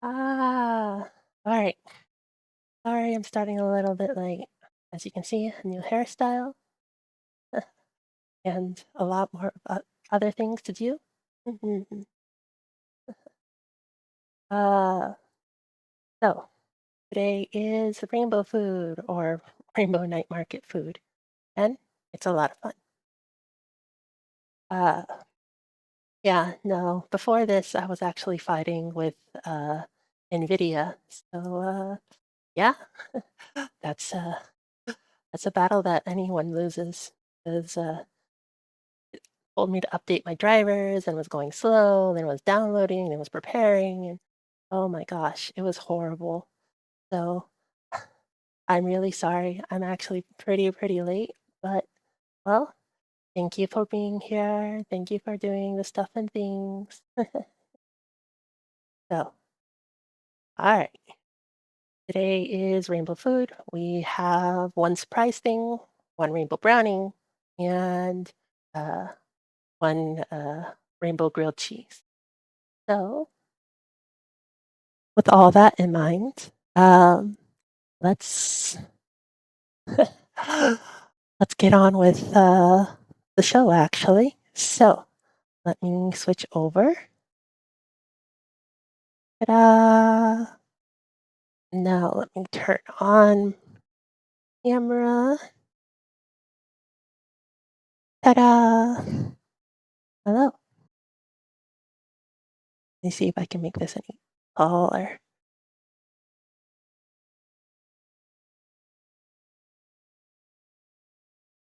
Ah, all right. Sorry, I'm starting a little bit late. As you can see, a new hairstyle and a lot more other things to do. Mhm. Uh, so today is rainbow food or rainbow night market food, and it's a lot of fun. Uh, yeah, no, before this, I was actually fighting with uh, NVIDIA. So yeah, that's uh, that's a battle that anyone loses. Because told me to update my drivers and was going slow, then was downloading, then was preparing, and oh my gosh, it was horrible. So I'm really sorry. I'm actually pretty late, but well, thank you for being here. Thank you for doing the stuff and things. So, all right. Today is rainbow food. We have one surprise thing, one rainbow brownie, and uh, one rainbow grilled cheese. So, with all that in mind, let's let's get on with the show. Actually, so let me switch over. Ta-da! Now let me turn on camera. Ta-da! Hello. Let me see if I can make this any taller.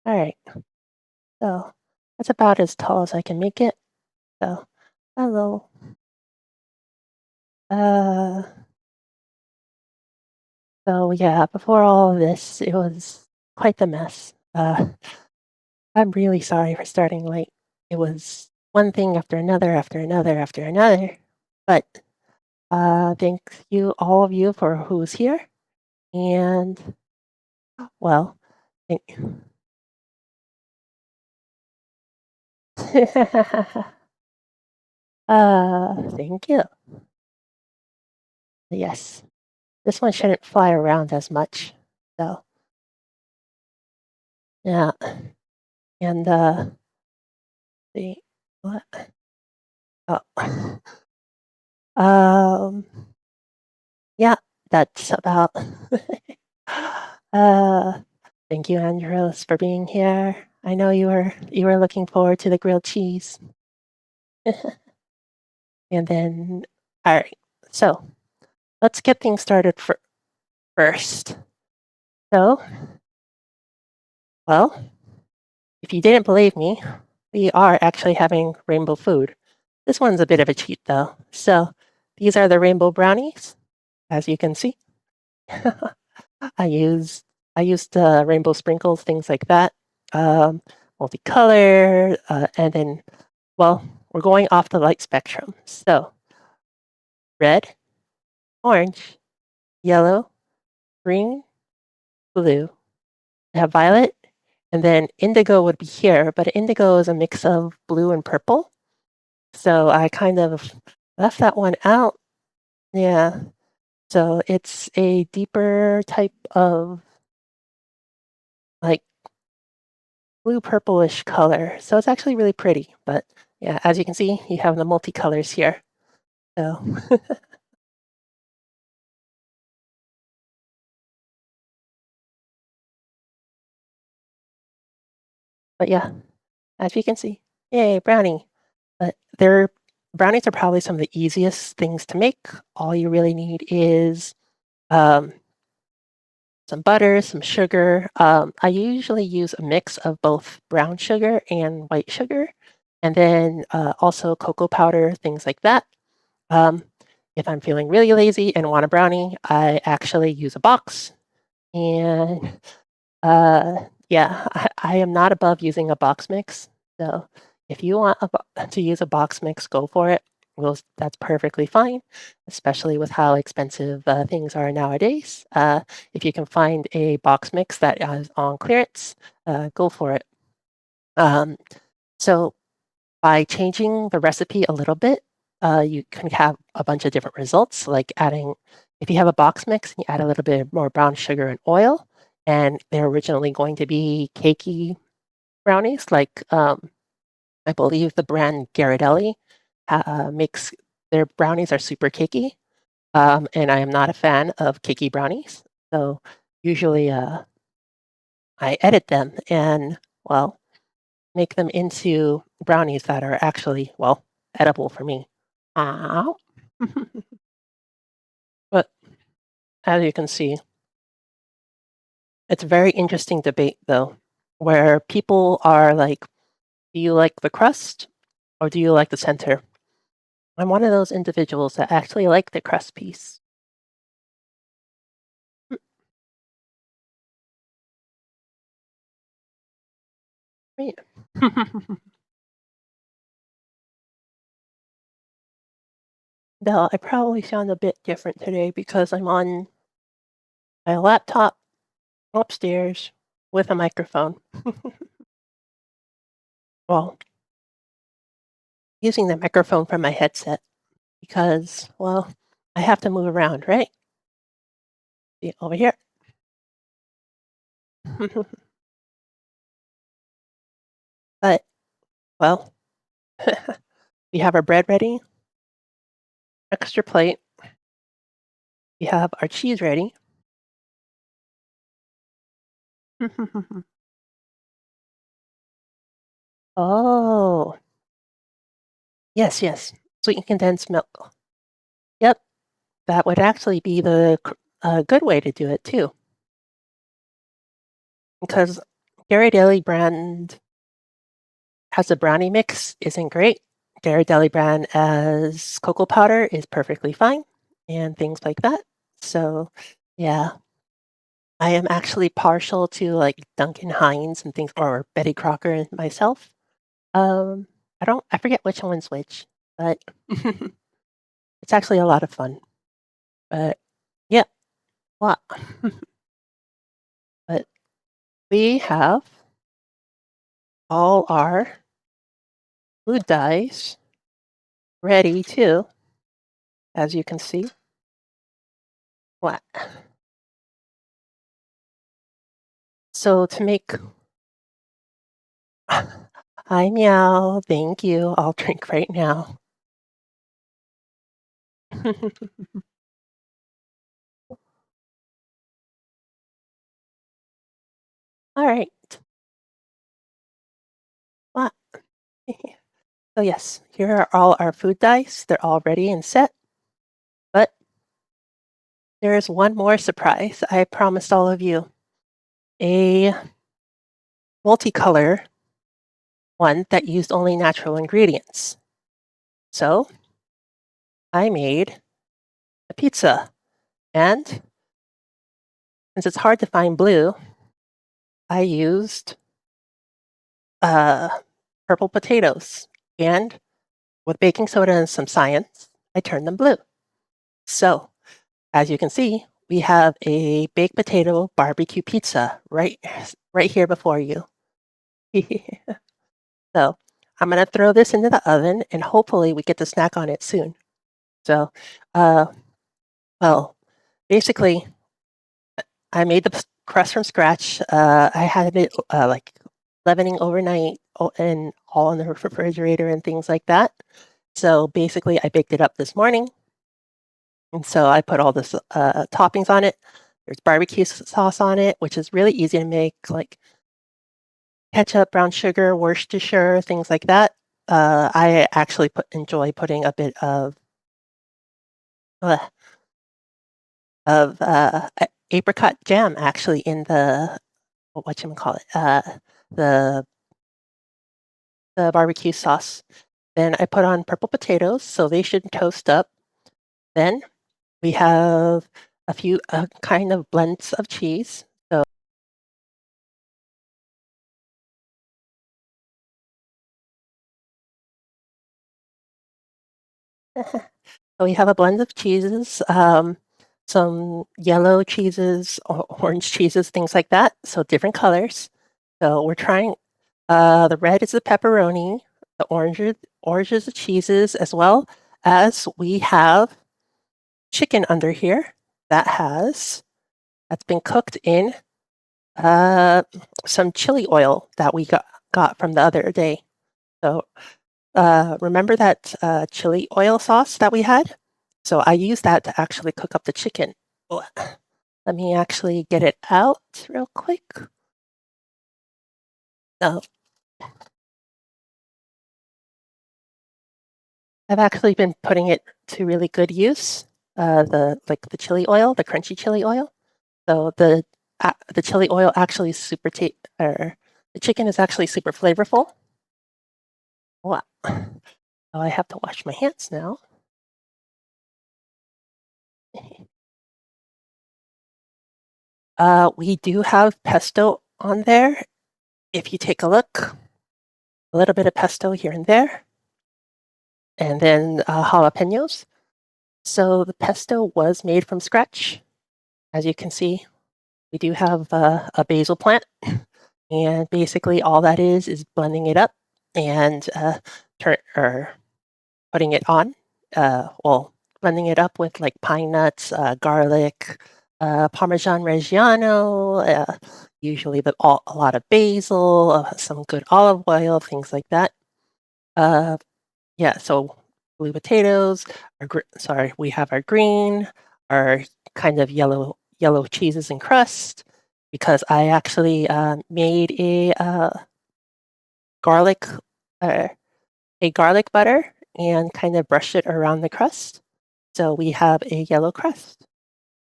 All right. So that's about as tall as I can make it. So hello. Uh, so yeah, before all of this, it was quite the mess. I'm really sorry for starting late. It was one thing after another, after another, after another. But thank you, all of you, for who's here. And well, thank thank you. Yes, this one shouldn't fly around as much. So yeah, and the what? Oh. Yeah, that's about uh, thank you, Andros, for being here. I know you were looking forward to the grilled cheese. And then all right. So, let's get things started first. So, well, if you didn't believe me, we are actually having rainbow food. This one's a bit of a cheat though. So, these are the rainbow brownies, as you can see. I used I used rainbow sprinkles, things like that. Um, multicolor, and then well, we're going off the light spectrum. So red, orange, yellow, green, blue. I have violet, and then indigo would be here, but indigo is a mix of blue and purple. So I kind of left that one out. Yeah. So it's a deeper type of like blue purplish color. So it's actually really pretty. But yeah, as you can see, you have the multicolors here. So, but yeah, as you can see, yay, brownie. But they're brownies are probably some of the easiest things to make. All you really need is um, some butter, some sugar. I usually use a mix of both brown sugar and white sugar, and then also cocoa powder, things like that. Um, if I'm feeling really lazy and want a brownie, I actually use a box. And yeah, I am not above using a box mix. So if you want to use a box mix, go for it. Well, that's perfectly fine, especially with how expensive things are nowadays. If you can find a box mix that is on clearance, go for it. Um, so by changing the recipe a little bit, you can have a bunch of different results, like adding, if you have a box mix, you add a little bit more brown sugar and oil, and they're originally going to be cakey brownies, like I believe the brand Ghirardelli makes their brownies are super cakey, and I am not a fan of cakey brownies. So usually I edit them and, well, make them into brownies that are actually, well, edible for me. Ow. But as you can see, it's a very interesting debate, though, where people are like, do you like the crust or do you like the center? I'm one of those individuals that actually like the crust piece. Mm, right. Though I probably sound a bit different today because I'm on. my laptop upstairs with a microphone. Well, using the microphone from my headset because, well, I have to move around, right? See, over here. But, well, we have our bread ready, extra plate. We have our cheese ready. Oh, yes, yes. Sweetened condensed milk. Yep, that would actually be the good way to do it too, because Ghirardelli brand has a brownie mix isn't great. Ghirardelli brand as cocoa powder is perfectly fine, and things like that. So, yeah, I am actually partial to like Duncan Hines and things, or Betty Crocker and myself. Um, I forget which one's which, but it's actually a lot of fun. But yeah, lot. But we have all our food dyes ready too, as you can see. What? So to make hi, meow. Thank you. I'll drink right now. All right. Well, so yes, here are all our food dice. They're all ready and set. But there is one more surprise. I promised all of you a multicolor one that used only natural ingredients. So I made a pizza, and since it's hard to find blue, I used uh, purple potatoes, and with baking soda and some science, I turned them blue. So, as you can see, we have a baked potato barbecue pizza right here before you. So, I'm gonna throw this into the oven, and hopefully we get to snack on it soon. So, uh, well, basically, I made the crust from scratch. I had it like leavening overnight and all in the refrigerator and things like that. So basically, I baked it up this morning, and so I put all this toppings on it. There's barbecue sauce on it, which is really easy to make, like ketchup, brown sugar, Worcestershire, things like that. I actually enjoy putting a bit uh, apricot jam actually in the what you call it the the barbecue sauce. Then I put on purple potatoes, so they should toast up. Then we have a few kind of blends of cheese. So so we have a blend of cheeses, some yellow cheeses, orange cheeses, things like that. So different colors. So we're trying. The red is the pepperoni. The orange is the cheeses, as well as we have chicken under here that's been cooked in uh, some chili oil that we got from the other day. So remember that chili oil sauce that we had? So I used that to actually cook up the chicken. Oh, let me actually get it out real quick. So I've actually been putting it to really good use. The chili oil, the crunchy chili oil. So the chili oil actually or the chicken is actually super flavorful. Wow. So I have to wash my hands now. We do have pesto on there. If you take a look, a little bit of pesto here and there, and then jalapenos. So the pesto was made from scratch, as you can see. we do have a basil plant, and basically all that is blending it up and turn or putting it on. Well, blending it up with like pine nuts, garlic, Parmesan Reggiano, usually a lot of basil, some good olive oil, things like that. Uh, yeah, so blue potatoes, sorry, we have our green, our kind of yellow cheeses and crust, because I actually made garlic uh, a garlic butter and kind of brushed it around the crust. So we have a yellow crust.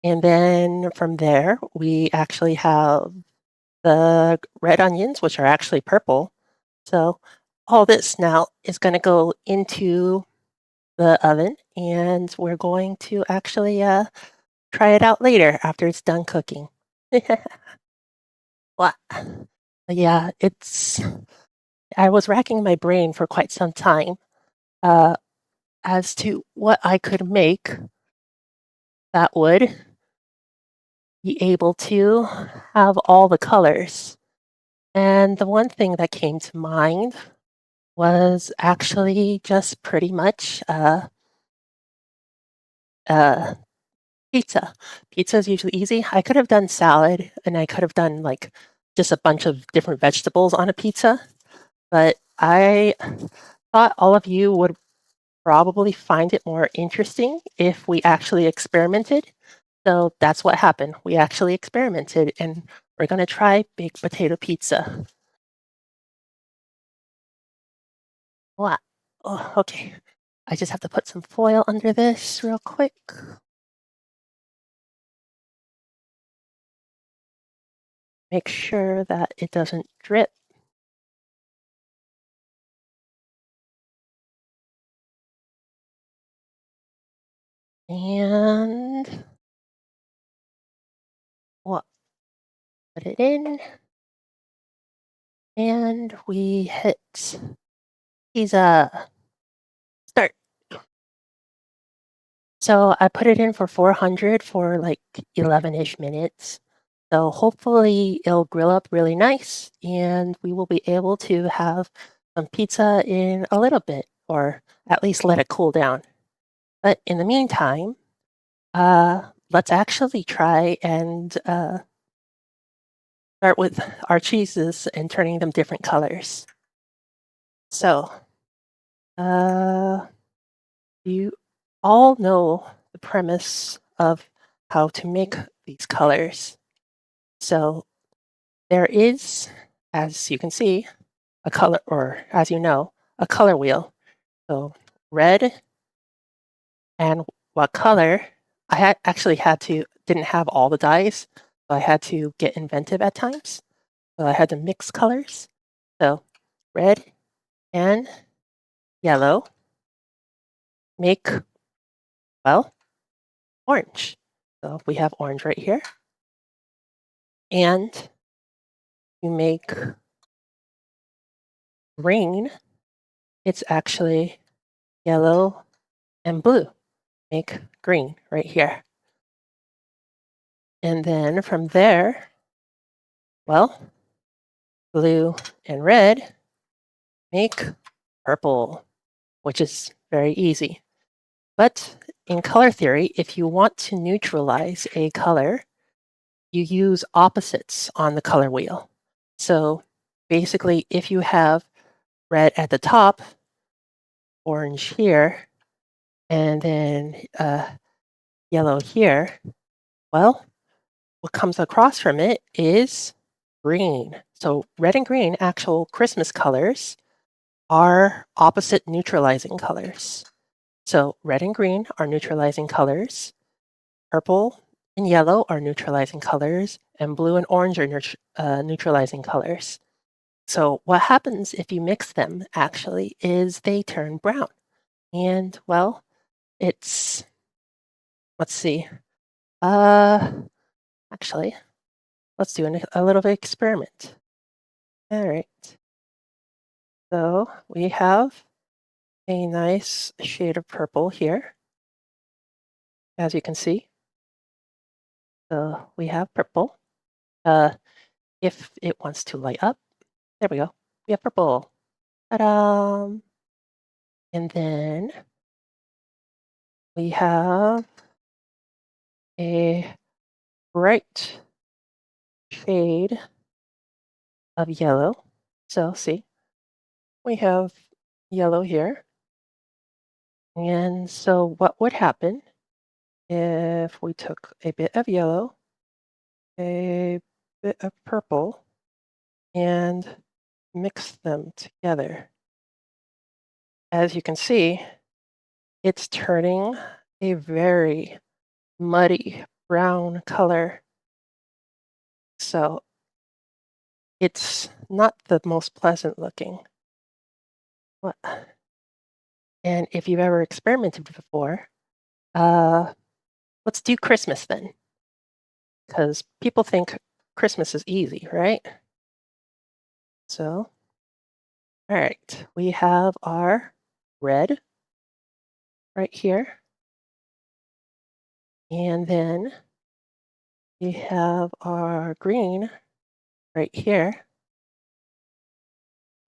And then from there, we actually have the red onions, which are actually purple. So all this now is going to go into the oven, and we're going to actually try it out later after it's done cooking. What? Yeah, I was racking my brain for quite some time uh, as to what I could make that would be able to have all the colors. And the one thing that came to mind was actually just pretty much uh, pizza. Pizza is usually easy. I could have done salad and I could have done like just a bunch of different vegetables on a pizza, but I thought all of you would probably find it more interesting if we actually experimented. So that's what happened. We actually experimented and we're going to try baked potato pizza. Wow. Oh, okay. I just have to put some foil under this real quick. Make sure that it doesn't drip. And we'll put it in. And we hit pizza start. So I put it in for 400 for like 11-ish minutes. So hopefully it'll grill up really nice and we will be able to have some pizza in a little bit, or at least let it cool down. But in the meantime, let's actually try and start with our cheeses and turning them different colors. So, uh, you all know the premise of how to make these colors. So there is, as you can see, a color, or as you know, a color wheel. So red and what color? Actually had to didn't have all the dyes, so I had to get inventive at times. So I had to mix colors. So red and yellow make, well, orange. So we have orange right here. And you make green, it's actually yellow and blue. Make green right here. And then from there, well, blue and red make purple, which is very easy. But in color theory, if you want to neutralize a color, you use opposites on the color wheel. So basically, if you have red at the top, orange here, and then yellow here, well, what comes across from it is green. So red and green, actual Christmas colors, are opposite neutralizing colors. So red and green are neutralizing colors. Purple and yellow are neutralizing colors, and blue and orange are neutralizing colors. So what happens if you mix them actually is they turn brown. And well, it's, let's see. Uh, actually, let's do a little bit experiment. All right. So we have a nice shade of purple here, as you can see. So we have purple. uh, if it wants to light up, there we go. We have purple. Ta-da! And then we have a bright shade of yellow. So see, we have yellow here. And so what would happen if we took a bit of yellow, a bit of purple, and mixed them together? As you can see, it's turning a very muddy brown color. So it's not the most pleasant looking. What- And if you've ever experimented before, uh, let's do Christmas then, because people think Christmas is easy, right? So, all right, we have our red right here, and then we have our green right here.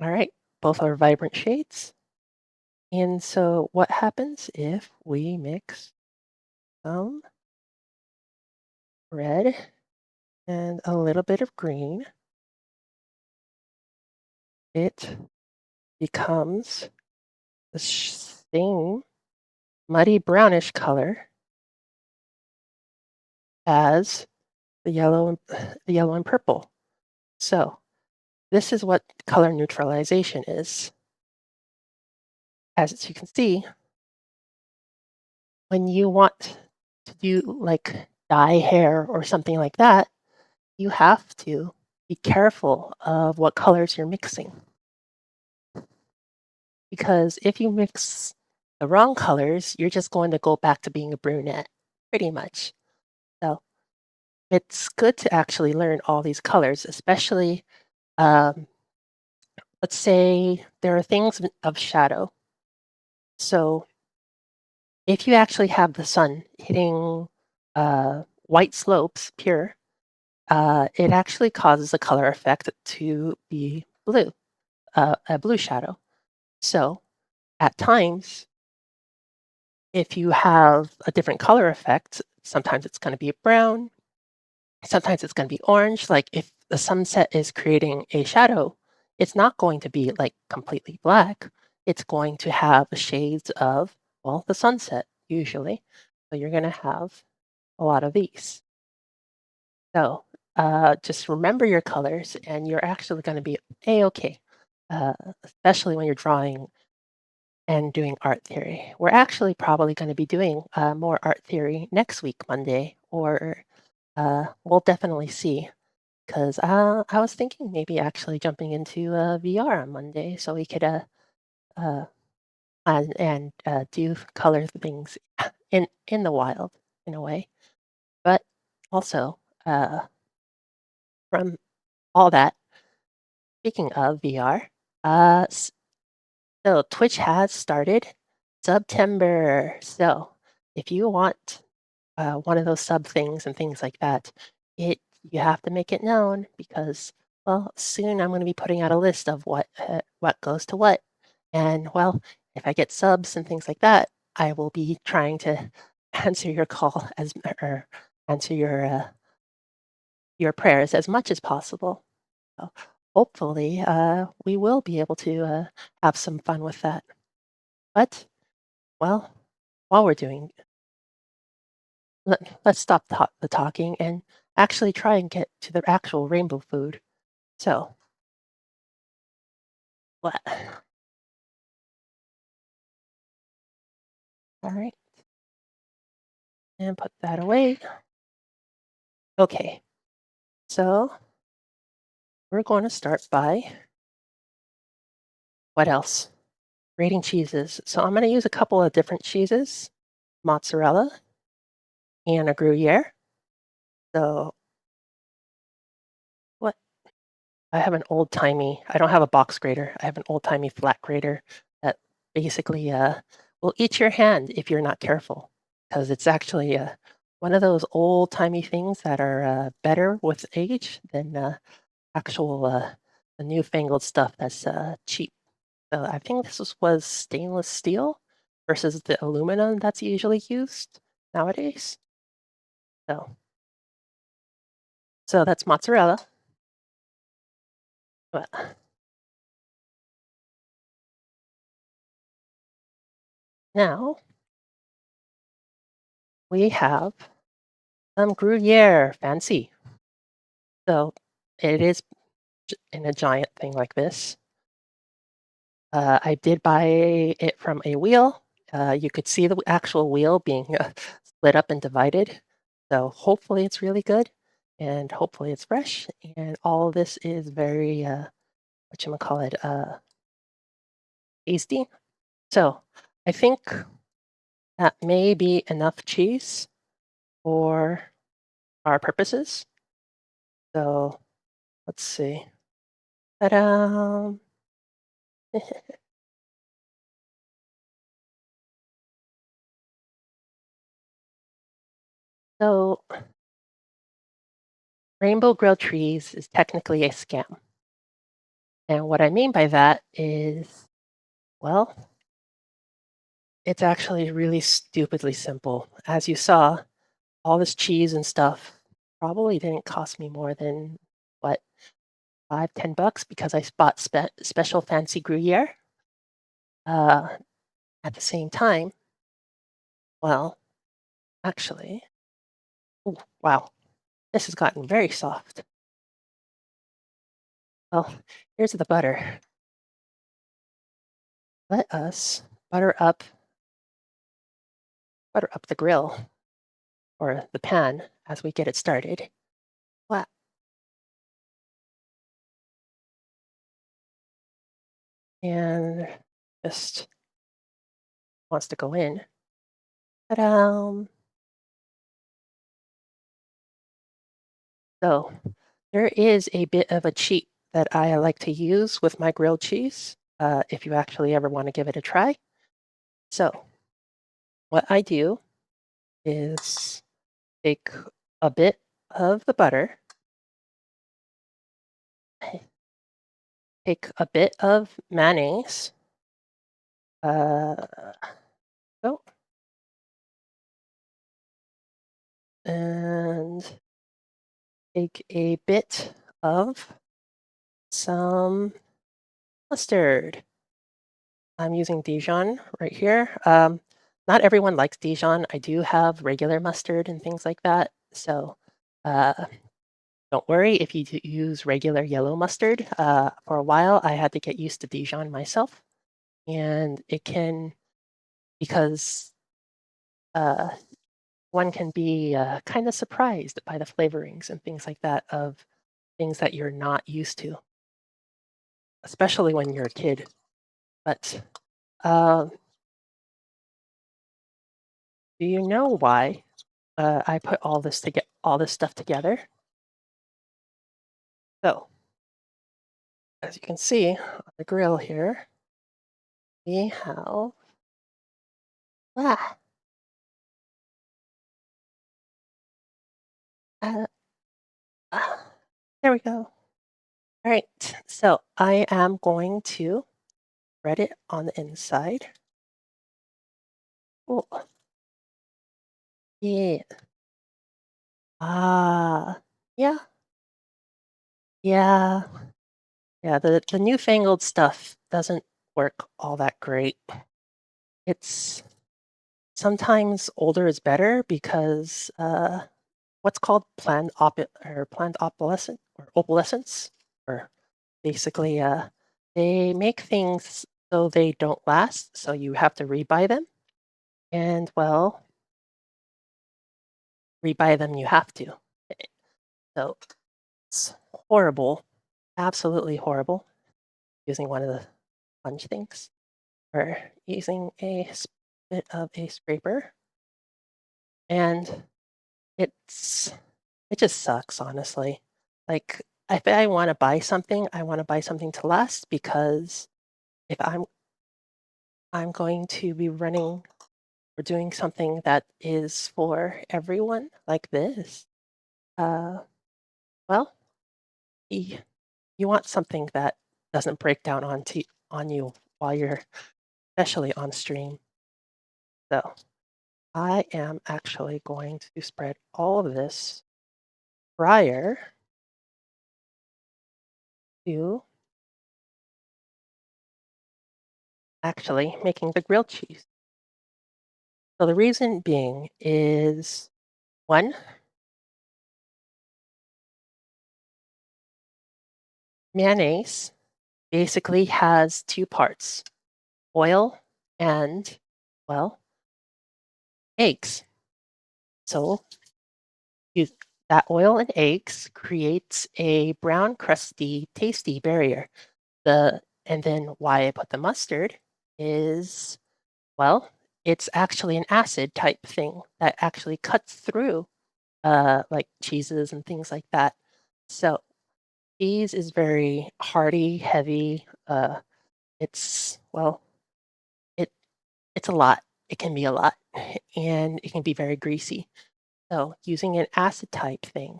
All right, both are vibrant shades. And so what happens if we mix some red and a little bit of green? It becomes the same muddy brownish color as the yellow and purple. So this is what color neutralization is. As you can see, when you want to do like dye hair or something like that, you have to be careful of what colors you're mixing. Because if you mix the wrong colors, you're just going to go back to being a brunette, pretty much. So it's good to actually learn all these colors, especially, um, let's say there are things of shadow. So if you actually have the sun hitting white slopes, pure, it actually causes the color effect to be blue, a blue shadow. So at times, if you have a different color effect, sometimes it's going to be brown, sometimes it's going to be orange. Like if the sunset is creating a shadow, it's not going to be like completely black. It's going to have shades of, well, the sunset usually. So you're going to have a lot of these. So just remember your colors and you're actually going to be a-okay, uh, especially when you're drawing and doing art theory. We're actually probably going to be doing more art theory next week, Monday, or we'll definitely see. Because I was thinking maybe actually jumping into VR on Monday so we could uh, do color things in the wild in a way. But also uh, from all that, speaking of VR, so Twitch has started September. So if you want one of those sub things and things like that, it you have to make it known because well, soon I'm going to be putting out a list of what goes to what, and well, if I get subs and things like that, I will be trying to answer your call as or answer your prayers as much as possible. So hopefully, we will be able to have some fun with that. But well, while we're doing let's stop the talking and actually try and get to the actual rainbow food. So, what? All right, and put that away. Okay, so we're going to start by what else? Grating cheeses. So I'm going to use a couple of different cheeses, mozzarella and a Gruyere. So what? I have an old timey. I don't have a box grater. I have an old timey flat grater that basically will eat your hand if you're not careful, because it's actually one of those old-timey things that are, better with age than, actual, the newfangled stuff that's, cheap. So I think was stainless steel versus the aluminum that's usually used nowadays. So so that's mozzarella. But now we have some Gruyere, fancy. So it is in a giant thing like this. I did buy it from a wheel. You could see the actual wheel being split up and divided. So hopefully it's really good and hopefully it's fresh. And all of this is very, whatchamacallit, tasty. So I think that may be enough cheese for our purposes. So let's see. Ta-da! So rainbow grilled cheese is technically a scam. And what I mean by that is, well, it's actually really stupidly simple. As you saw, all this cheese and stuff probably didn't cost me more than what, 5, $10 because I bought special fancy Gruyere. Uh, at the same time, well, actually, ooh, wow, this has gotten very soft. Well, here's the butter. Let us butter up butter up the grill or the pan as we get it started. Wow. And just wants to go in. Ta-da! So there is a bit of a cheat that I like to use with my grilled cheese, if you actually ever want to give it a try. So what I do is take a bit of the butter, take a bit of mayonnaise, uh, oh, and take a bit of some mustard. I'm using Dijon right here. Not everyone likes Dijon. I do have regular mustard and things like that. So uh, don't worry if you use regular yellow mustard. For a while, I had to get used to Dijon myself. And it can, because uh, one can be kind of surprised by the flavorings and things like that of things that you're not used to, especially when you're a kid. But uh, do you know why I put all this stuff together? So, as you can see on the grill here, we have ah, uh, ah, there we go. All right, so I am going to spread it on the inside. Oh, yeah. Ah, yeah, yeah, yeah. The newfangled stuff doesn't work all that great. It's sometimes older is better because what's called planned obsolescence, or basically they make things so they don't last, so you have to rebuy them. And well, rebuy them you have to. So it's horrible, absolutely horrible. Using one of the sponge things or using bit of a scraper, and it's it just sucks, honestly. Like, if I wanna buy something, I wanna buy something to last because if I'm going to be running we're doing something that is for everyone like this, uh, well, y you want something that doesn't break down on you while you're especially on stream. So I am actually going to spread all of this prior to actually making the grilled cheese. So the reason being is, 1, mayonnaise basically has 2 parts, oil and, well, eggs. So you that oil and eggs creates a brown, crusty, tasty barrier. And then why I put the mustard is, well, it's actually an acid type thing that actually cuts through, like cheeses and things like that. So cheese is very hearty, heavy. It's well, it it's a lot. It can be a lot, and it can be very greasy. So using an acid type thing,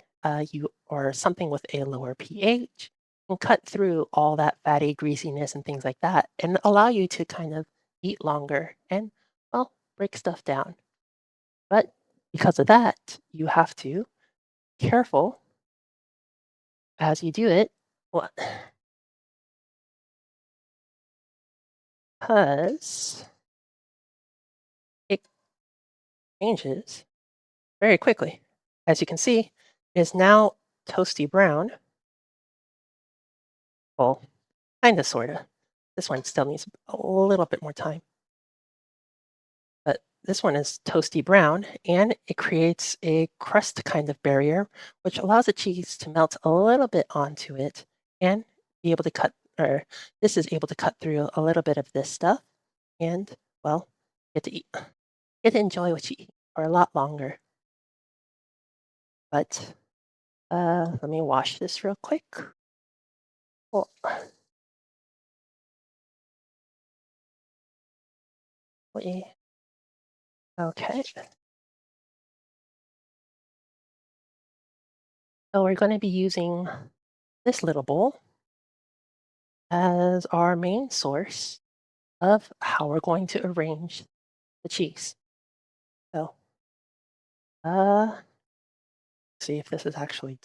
you or something with a lower pH can cut through all that fatty greasiness and things like that, and allow you to kind of eat longer and, well, break stuff down. But because of that, you have to be careful as you do it. Well, because it changes very quickly. As you can see, it is now toasty brown. Well, kind of, sort of. This one still needs a little bit more time. But this one is toasty brown, and it creates a crust kind of barrier, which allows the cheese to melt a little bit onto it and be able to or this is able to cut through a little bit of this stuff and, well, get to eat, get to enjoy what you eat for a lot longer. But let me wash this real quick. Oh, okay. So we're going to be using this little bowl as our main source of how we're going to arrange the cheese. So, uh, see if this is actually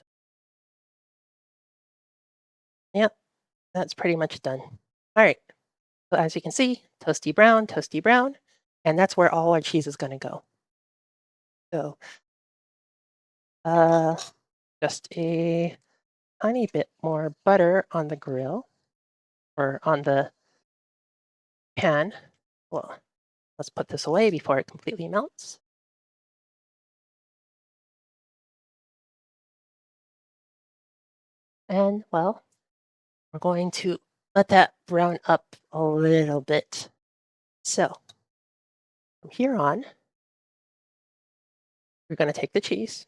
yep, that's pretty much done. All right. So as you can see, toasty brown, and that's where all our cheese is going to go. So, uh, just a tiny bit more butter on the grill or on the pan. Well, let's put this away before it completely melts. And, well, we're going to let that brown up a little bit. So from here on, we're going to take the cheese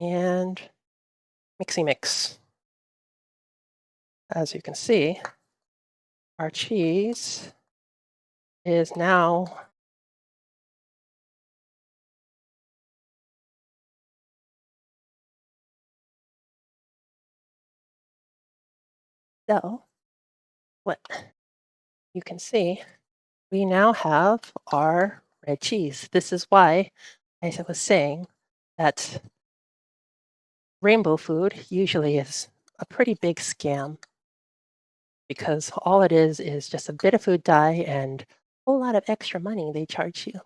and mixy mix. As you can see, our cheese is now so what you can see, we now have our red cheese. This is why I was saying that rainbow food usually is a pretty big scam because all it is just a bit of food dye and a whole lot of extra money they charge you.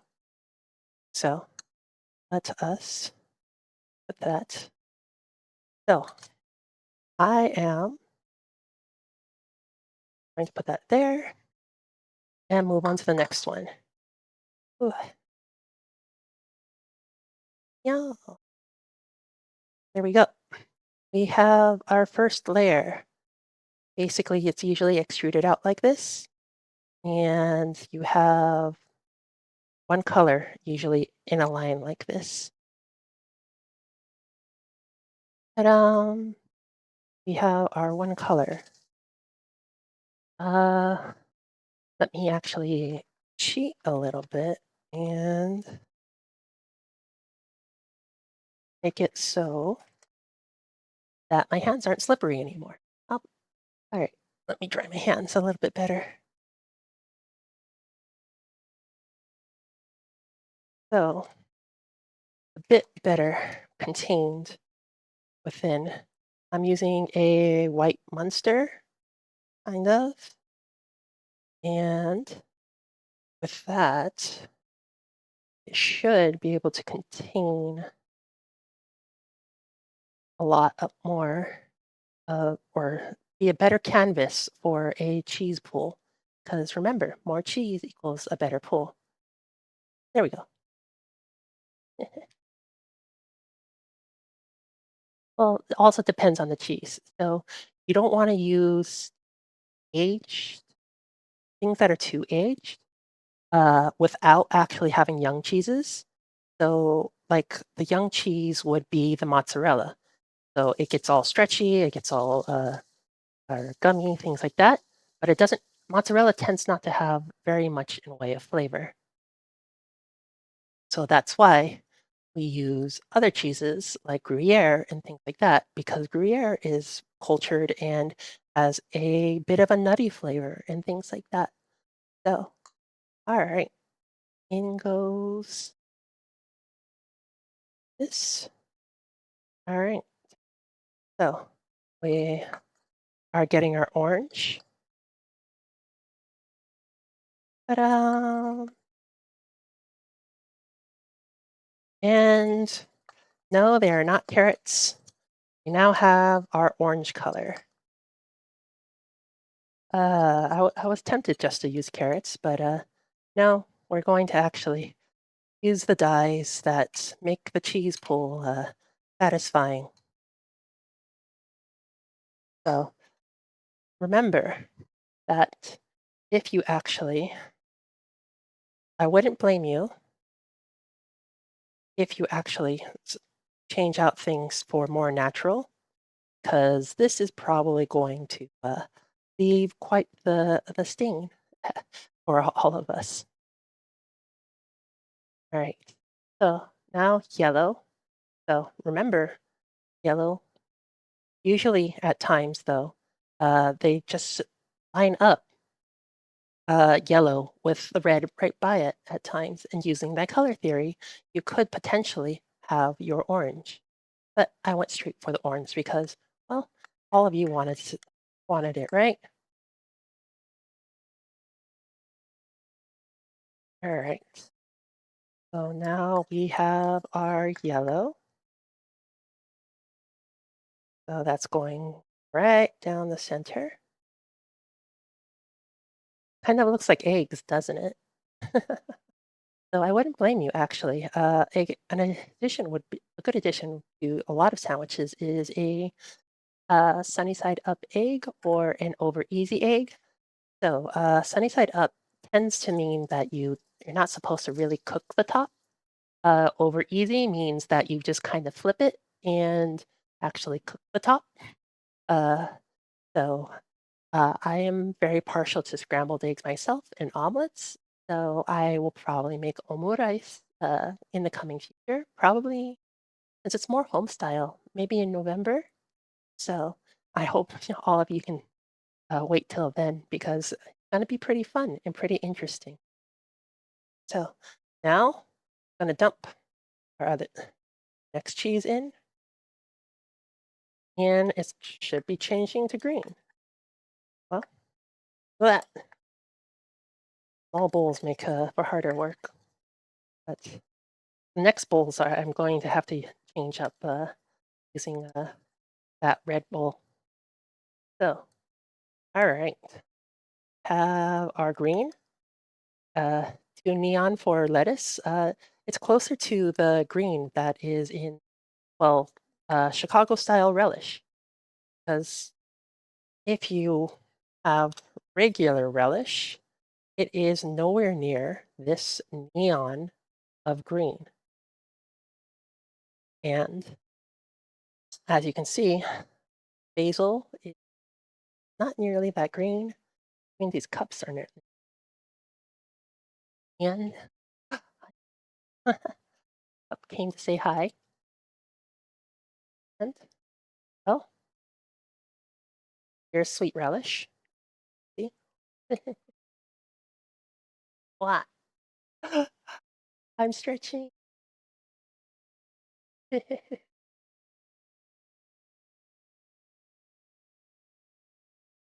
So let us put that. So I am going to put that there and move on to the next one. Ooh, yeah, there we go. We have our first layer. Basically, it's usually extruded out like this, and you have one color usually in a line like this. But we have our one color. Uh, let me actually cheat a little bit and make it so that my hands aren't slippery anymore. Oh, all right. Let me dry my hands a little bit better. So a bit better contained within. I'm using a white Munster, kind of, and with that, it should be able to contain a lot of more, or be a better canvas for a cheese pool. Because remember, more cheese equals a better pool. There we go. Well, it also depends on the cheese. So you don't want to use aged things that are too aged without actually having young cheeses. So, like the young cheese would be the mozzarella. So it gets all stretchy, it gets all gummy, things like that. But it doesn't. Mozzarella tends not to have very much in way of flavor. So that's why we use other cheeses like Gruyere and things like that because Gruyere is cultured and has a bit of a nutty flavor and things like that. So, all right, in goes this. All right, so we are getting our orange. Ta-da! And no, they are not carrots. We now have our orange color. I was tempted just to use carrots, but no, we're going to actually use the dyes that make the cheese pool satisfying. So remember that if you actually, I wouldn't blame you if you actually change out things for more natural, because this is probably going to leave quite the stain for all of us. All right. So now yellow. So remember, yellow, usually at times though, they just line up yellow with the red right by it at times. And using that color theory, you could potentially have your orange. But I went straight for the orange because, well, all of you wanted it, right? All right. So now we have our yellow. So that's going right down the center. Kind of looks like eggs, doesn't it? So I wouldn't blame you actually. An addition would be a good addition to a lot of sandwiches is a sunny side up egg or an over easy egg. So sunny side up tends to mean that you're not supposed to really cook the top. Over easy means that you just kind of flip it and actually cook the top. Uh, so I am very partial to scrambled eggs myself and omelets. So I will probably make omurice in the coming future. Probably since it's more home style, maybe in November. So I hope all of you can wait till then because it's going to be pretty fun and pretty interesting. So now I'm going to dump our other next cheese in, and it should be changing to green. Well, that small bowls make for harder work. But the next bowls I'm going to have to change up using that red bowl. So, all right, have our green. Uh, to neon for lettuce. It's closer to the green that is in, well, Chicago style relish. Because if you have regular relish, it is nowhere near this neon of green. And as you can see, basil is not nearly that green. I mean, these cups are And came to say hi. And oh, here's sweet relish. See? What? I'm stretching.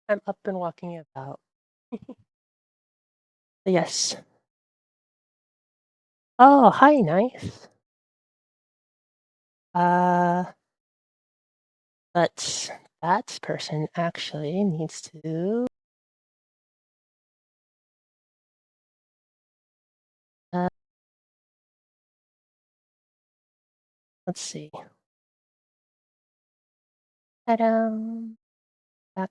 I'm up and walking about. Yes. Oh, hi, nice. Uh, but that person actually needs to, uh, let's see. Ta-da! Back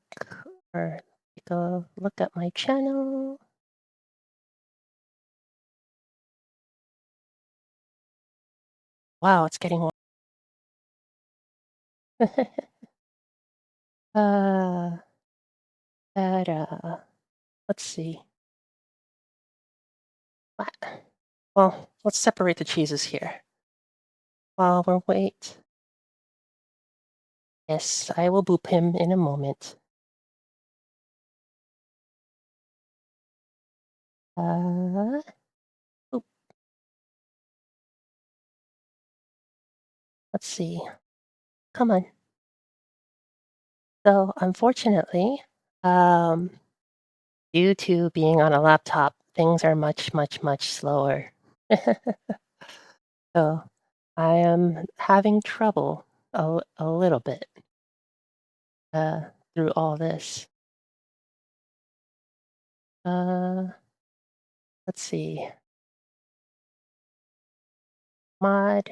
or take a look at my channel. Wow, it's getting warm. uh, ta-da. Let's see. What? Well, let's separate the cheeses here while we're wait. Yes, I will boop him in a moment. Uh, oop, let's see. Come on. So, unfortunately, um, due to being on a laptop, things are much, much, much slower. So, I am having trouble a little bit uh, through all this. Uh, let's see. Mod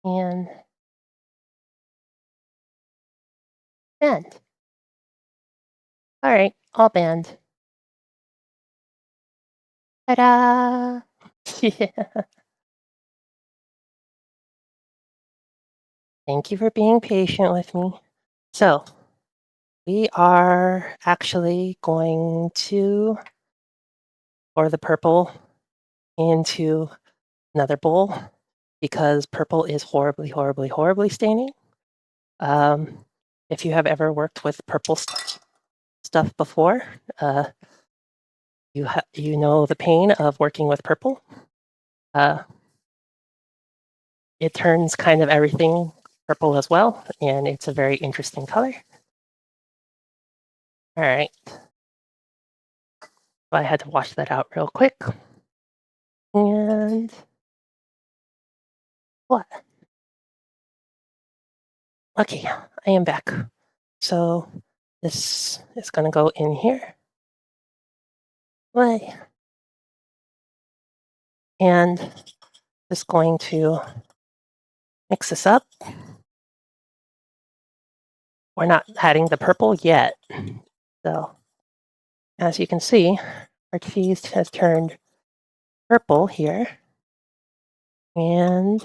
and band. All right, all band. Ta-da! Yeah. Thank you for being patient with me. So, we are actually going to pour the purple into another bowl because purple is horribly, horribly, horribly staining. Um, if you have ever worked with purple stuff before, uh, you know the pain of working with purple. Uh, it turns kind of everything purple as well, and it's a very interesting color. All right, so I had to wash that out real quick. And what? Okay, I am back. So this is going to go in here. Way. And just going to mix this up. We're not adding the purple yet. So as you can see, our cheese has turned purple here. And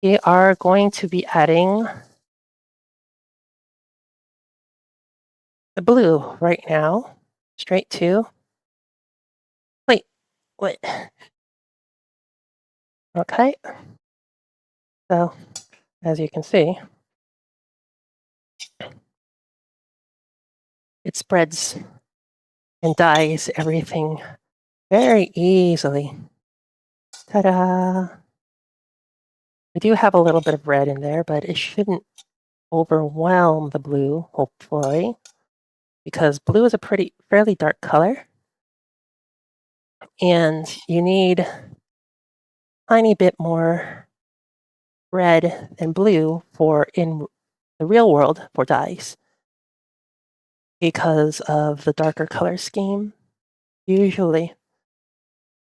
we are going to be adding the blue right now, straight to, wait, okay. So as you can see, it spreads and dyes everything very easily. Ta-da! We do have a little bit of red in there, but it shouldn't overwhelm the blue, hopefully, because blue is a fairly dark color, and you need a tiny bit more red and blue for in the real world for dyes because of the darker color scheme. Usually,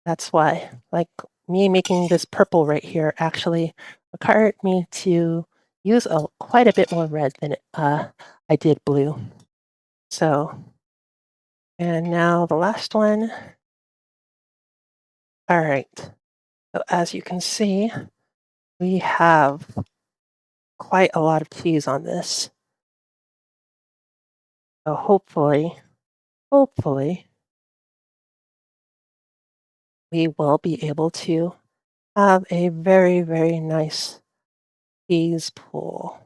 that's why. Like me making this purple right here actually required me to use quite a bit more red than I did blue. So, and now the last one. All right. So as you can see, we have quite a lot of cheese on this. So hopefully hopefully we will be able to have a very, very nice cheese pool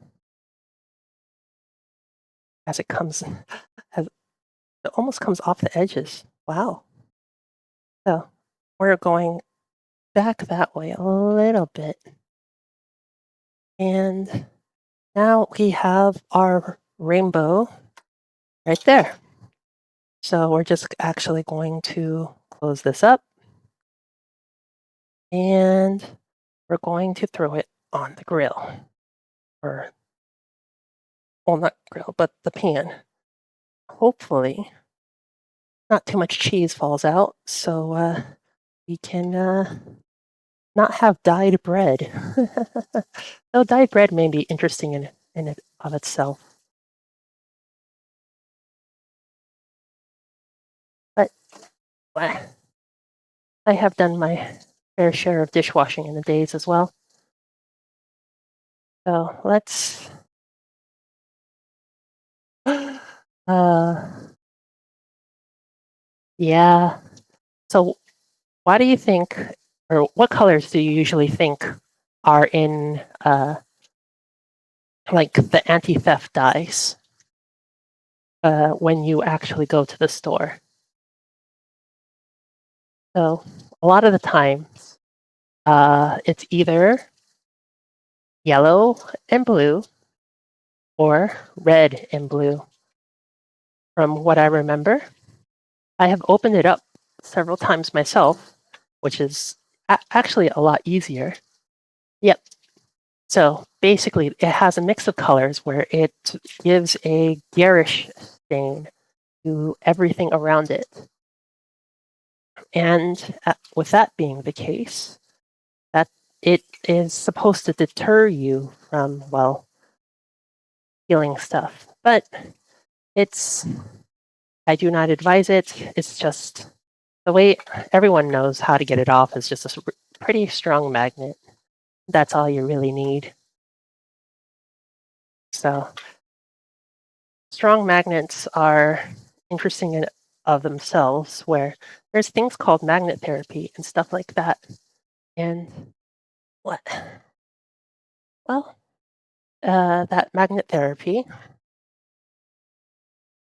as it comes, as it almost comes off the edges. Wow. So we're going back that way a little bit. And now we have our rainbow right there. So we're just actually going to close this up and we're going to throw it on the grill or, well, not grill, but the pan. Hopefully, not too much cheese falls out so we can not have dyed bread. Though dyed bread may be interesting in it of itself. But uh, I have done my fair share of dishwashing in the days as well. So let's uh yeah. So why do you think or what colors do you usually think are in like the anti-theft dyes when you actually go to the store? So a lot of the times it's either yellow and blue or red and blue from what I remember. I have opened it up several times myself, which is actually a lot easier. Yep. So basically, it has a mix of colors where it gives a garish stain to everything around it. And with that being the case, that it is supposed to deter you from, well, stealing stuff. But it's, I do not advise it. It's just the way everyone knows how to get it off is just a pretty strong magnet. That's all you really need. So strong magnets are interesting in of themselves, where there's things called magnet therapy and stuff like that. And what? Well, that magnet therapy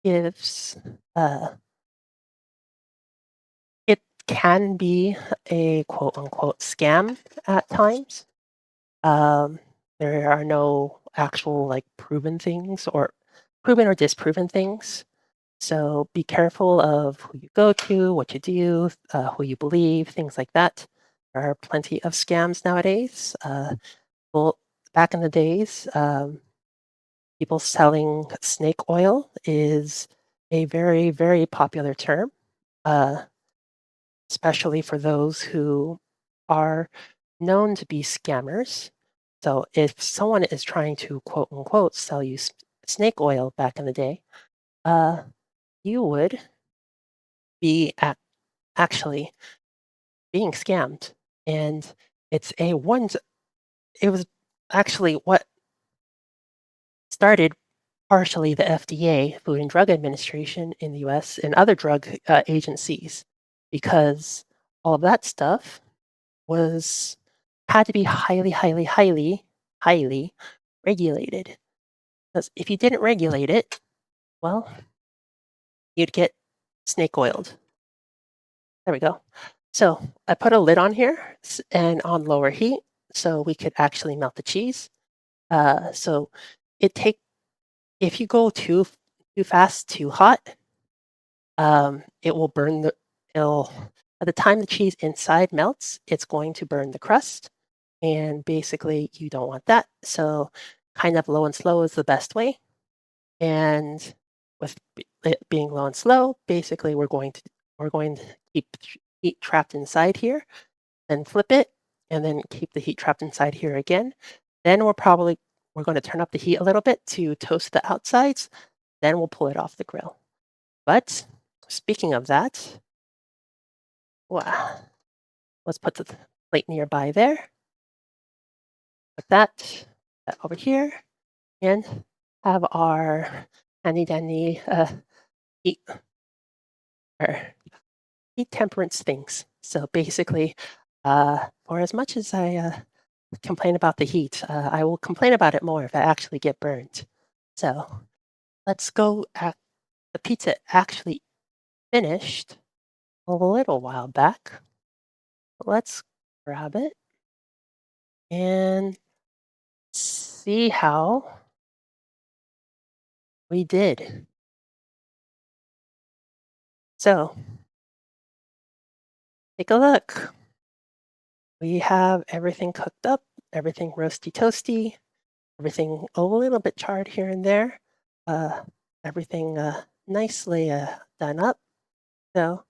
gives it can be a quote unquote scam at times. Um, there are no actual like proven or disproven things. So be careful of who you go to, what you do, who you believe, things like that. There are plenty of scams nowadays. Well, back in the days, people selling snake oil is a very, very popular term, uh, especially for those who are known to be scammers. So if someone is trying to quote unquote sell you snake oil back in the day, uh, you would be actually being scammed. And it's a one, it was actually what started partially the FDA, Food and Drug Administration in the US, and other drug agencies, because all of that stuff was had to be highly, highly, highly, highly regulated. Because if you didn't regulate it, well, you'd get snake oiled. There we go. So I put a lid on here and on lower heat so we could actually melt the cheese. So it take if you go too fast, too hot, it will burn the it'll by the time the cheese inside melts, it's going to burn the crust, and basically you don't want that. So kind of low and slow is the best way. And with it being low and slow, basically we're going to keep heat trapped inside here, then flip it, and then keep the heat trapped inside here again. Then we're going to turn up the heat a little bit to toast the outsides. Then we'll pull it off the grill. But speaking of that, wow, let's put the plate nearby there. Put that over here, and have our handy dandy heat or heat temperance things. So basically, for as much as I complain about the heat, I will complain about it more if I actually get burned. So let's go at the pizza actually finished a little while back. Let's grab it and see how we did. So take a look. We have everything cooked up, everything roasty toasty, everything a little bit charred here and there, uh, everything nicely done up. So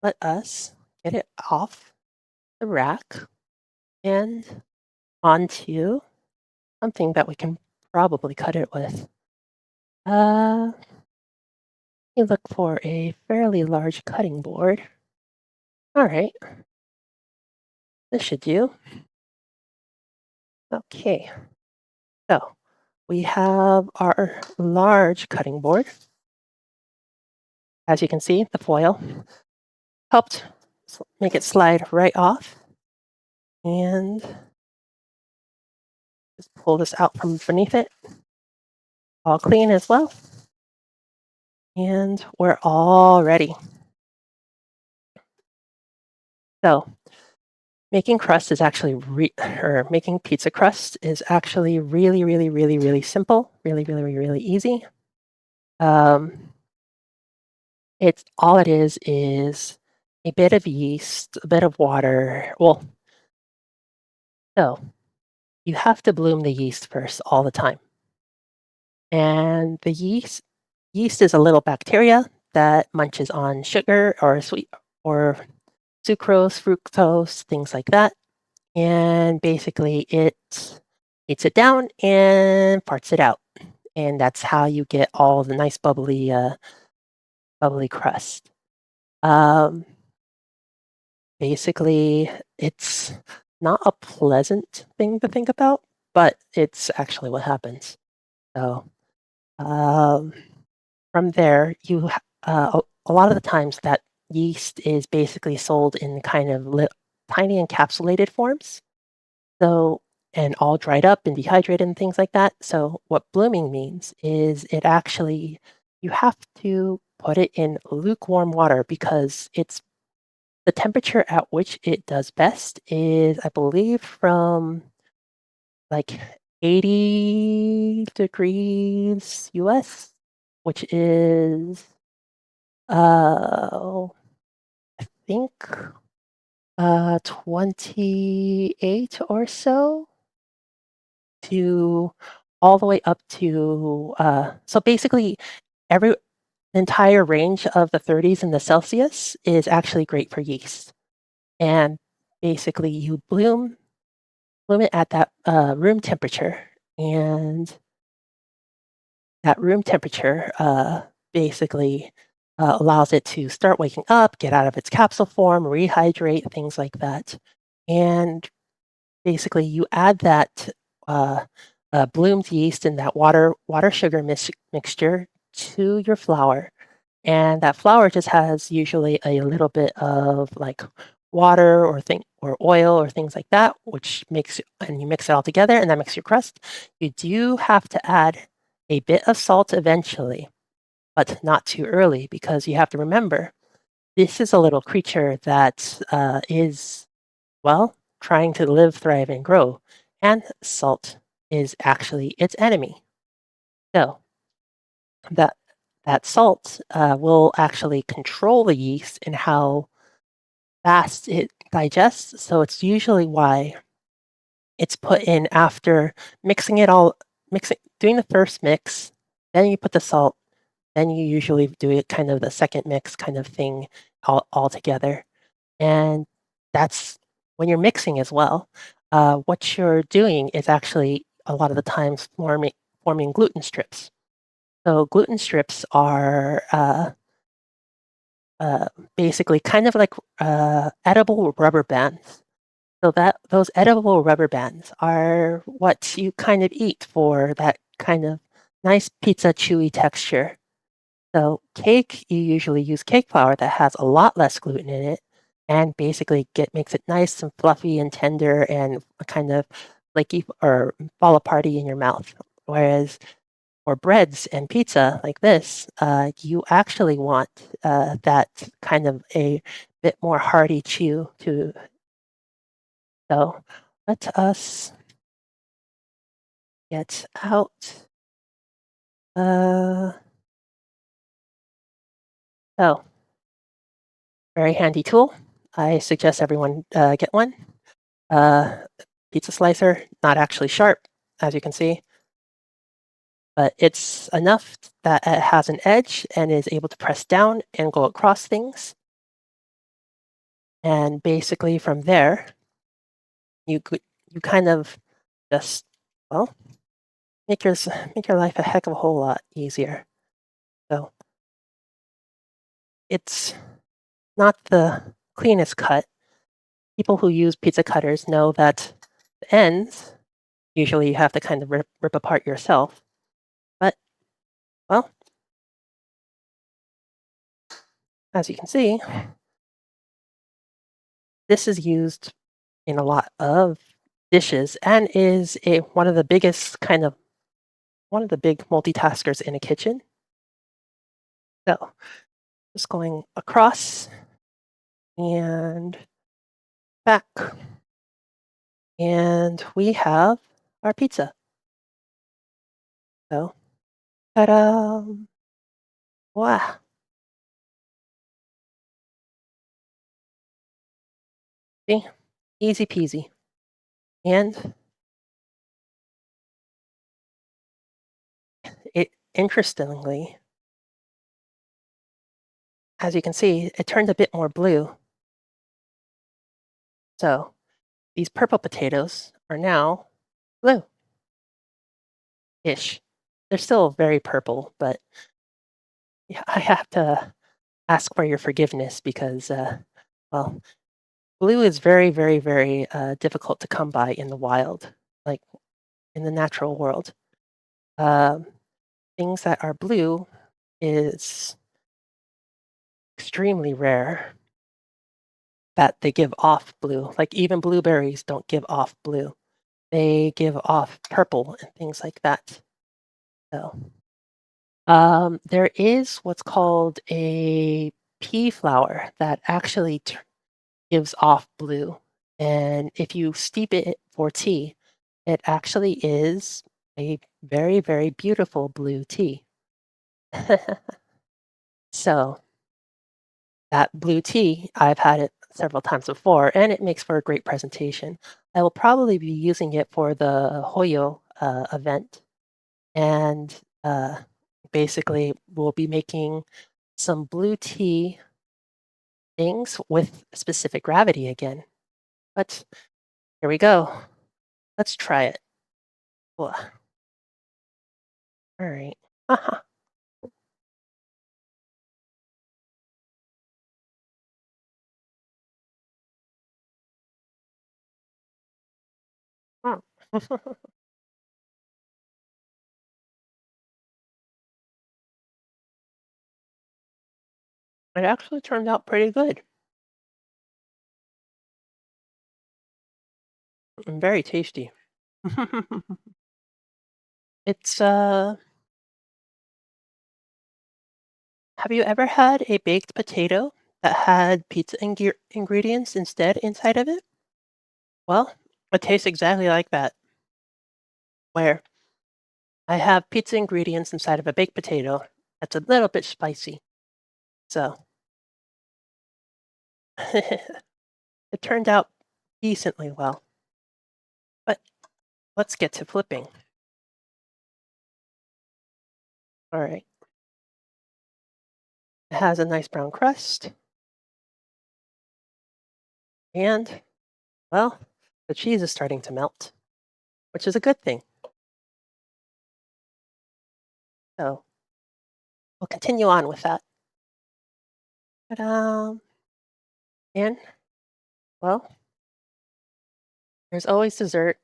let us get it off the rack and onto something that we can probably cut it with. You look for a fairly large cutting board. All right, this should do. Okay, so we have our large cutting board. As you can see, the foil helped make it slide right off. And just pull this out from beneath it, all clean as well. And we're all ready. So making crust is actually, or making pizza crust is actually really, really, really, really simple, really, really, really, really easy. It's all it is a bit of yeast, a bit of water. Well, so you have to bloom the yeast first all the time. And the yeast is a little bacteria that munches on sugar or sweet or sucrose, fructose, things like that. And basically it eats it down and farts it out. And that's how you get all the nice bubbly crust. Um, Basically, it's not a pleasant thing to think about, but it's actually what happens. So um, from there, a lot of the times that yeast is basically sold in kind of tiny encapsulated forms. So, and all dried up and dehydrated and things like that. So, what blooming means is it actually, you have to put it in lukewarm water because it's the temperature at which it does best is, I believe, from like 80 degrees US, which is, uh, I think, 28 or so to all the way up to, so basically every entire range of the 30s in the Celsius is actually great for yeast. And basically you bloom it at that room temperature, and that room temperature basically allows it to start waking up, get out of its capsule form, rehydrate, things like that. And basically, you add that bloomed yeast and that water sugar mixture to your flour, and that flour just has usually a little bit of like water or oil or things like that, which makes and you mix it all together, and that makes your crust. You do have to add a bit of salt eventually, but not too early because you have to remember this is a little creature that is well trying to live, thrive, and grow, and salt is actually its enemy. So that that salt will actually control the yeast and how fast it digests. So it's usually why it's put in after doing the first mix, then you put the salt, then you usually do it kind of the second mix kind of thing all together. And that's when you're mixing as well. What you're doing is actually a lot of the times forming gluten strips. So gluten strips are uh, basically kind of like edible rubber bands. So that those edible rubber bands are what you kind of eat for that kind of nice pizza chewy texture. So cake, you usually use cake flour that has a lot less gluten in it and basically get makes it nice and fluffy and tender and kind of flaky or fall aparty in your mouth. Whereas for breads and pizza like this, you actually want that kind of a bit more hearty chew to. So let us get out. Uh, so very handy tool. I suggest everyone get one. Uh, Pizza slicer, not actually sharp, as you can see, but it's enough that it has an edge and is able to press down and go across things. And basically from there, you kind of just, well, make your life a heck of a whole lot easier. So it's not the cleanest cut. People who use pizza cutters know that the ends, usually you have to kind of rip apart yourself. But, well, as you can see, this is used in a lot of dishes and is one of the biggest one of the big multitaskers in a kitchen. So just going across and back. And we have our pizza. So, ta-da! Wow. See? Easy peasy. And it interestingly, as you can see, it turned a bit more blue. So these purple potatoes are now blue-ish. They're still very purple, but yeah, I have to ask for your forgiveness because, well, blue is very, very, very difficult to come by in the wild, like in the natural world. Um, Things that are blue is extremely rare that they give off blue. Like even blueberries don't give off blue. They give off purple and things like that. So there is what's called a pea flower that actually gives off blue. And if you steep it for tea, it actually is a very, very beautiful blue tea. So that blue tea, I've had it several times before, and it makes for a great presentation. I will probably be using it for the Hoyo event, and uh, basically we'll be making some blue tea things with specific gravity again. But here we go. Let's try it. Ugh, all right. Mm. It actually turned out pretty good and very tasty. It's have you ever had a baked potato that had pizza ingredients instead inside of it? Well, it tastes exactly like that, where I have pizza ingredients inside of a baked potato that's a little bit spicy. So it turned out decently well. But let's get to flipping. All right. It has a nice brown crust, and, well, the cheese is starting to melt, which is a good thing. So we'll continue on with that. Ta-da! And, well, there's always dessert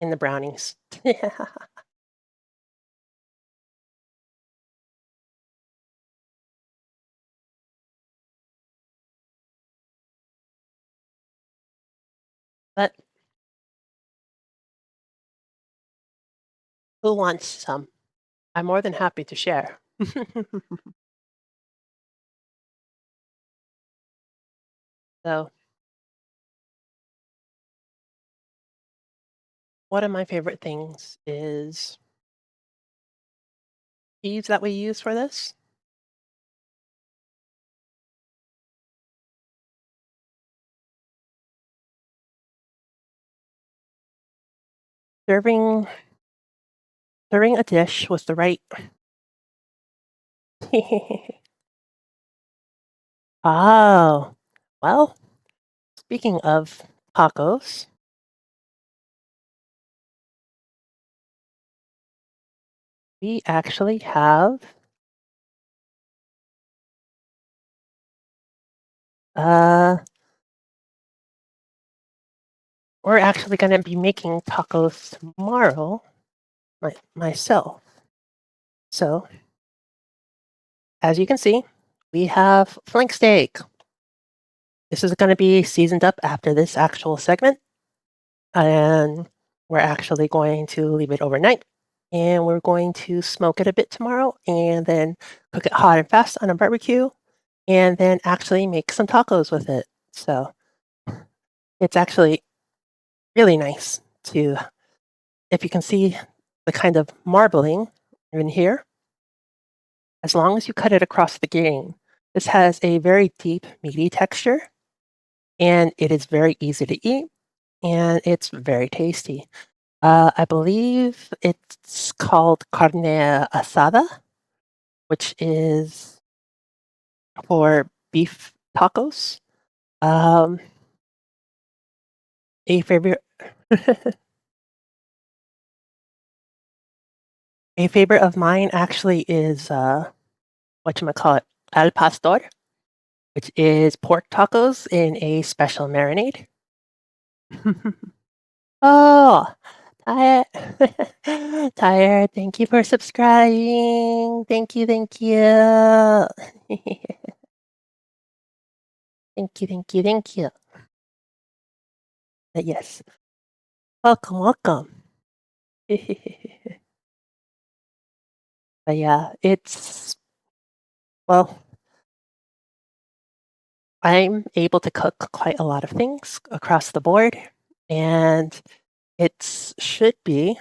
in the brownies. Yeah. But who wants some? I'm more than happy to share. So, one of my favorite things is cheese that we use for this. Serving serving a dish with the right Oh, well, speaking of tacos, we actually have, uh we're actually gonna be making tacos tomorrow, myself. So, as you can see, we have flank steak. This is gonna be seasoned up after this actual segment, and we're actually going to leave it overnight, and we're going to smoke it a bit tomorrow, and then cook it hot and fast on a barbecue, and then actually make some tacos with it. So, it's actually really nice to if you can see the kind of marbling in here, as long as you cut it across the grain, this has a very deep, meaty texture, and it is very easy to eat, and it's very tasty. I believe it's called carne asada, which is for beef tacos. Um, a favorite a favorite of mine actually is whatchamacallit, al pastor, which is pork tacos in a special marinade. Oh, Tyre, Tyre, thank you for subscribing. Thank you, thank you. Thank you, thank you, thank you. Yes, welcome, welcome. But yeah, it's well, I'm able to cook quite a lot of things across the board, and it should be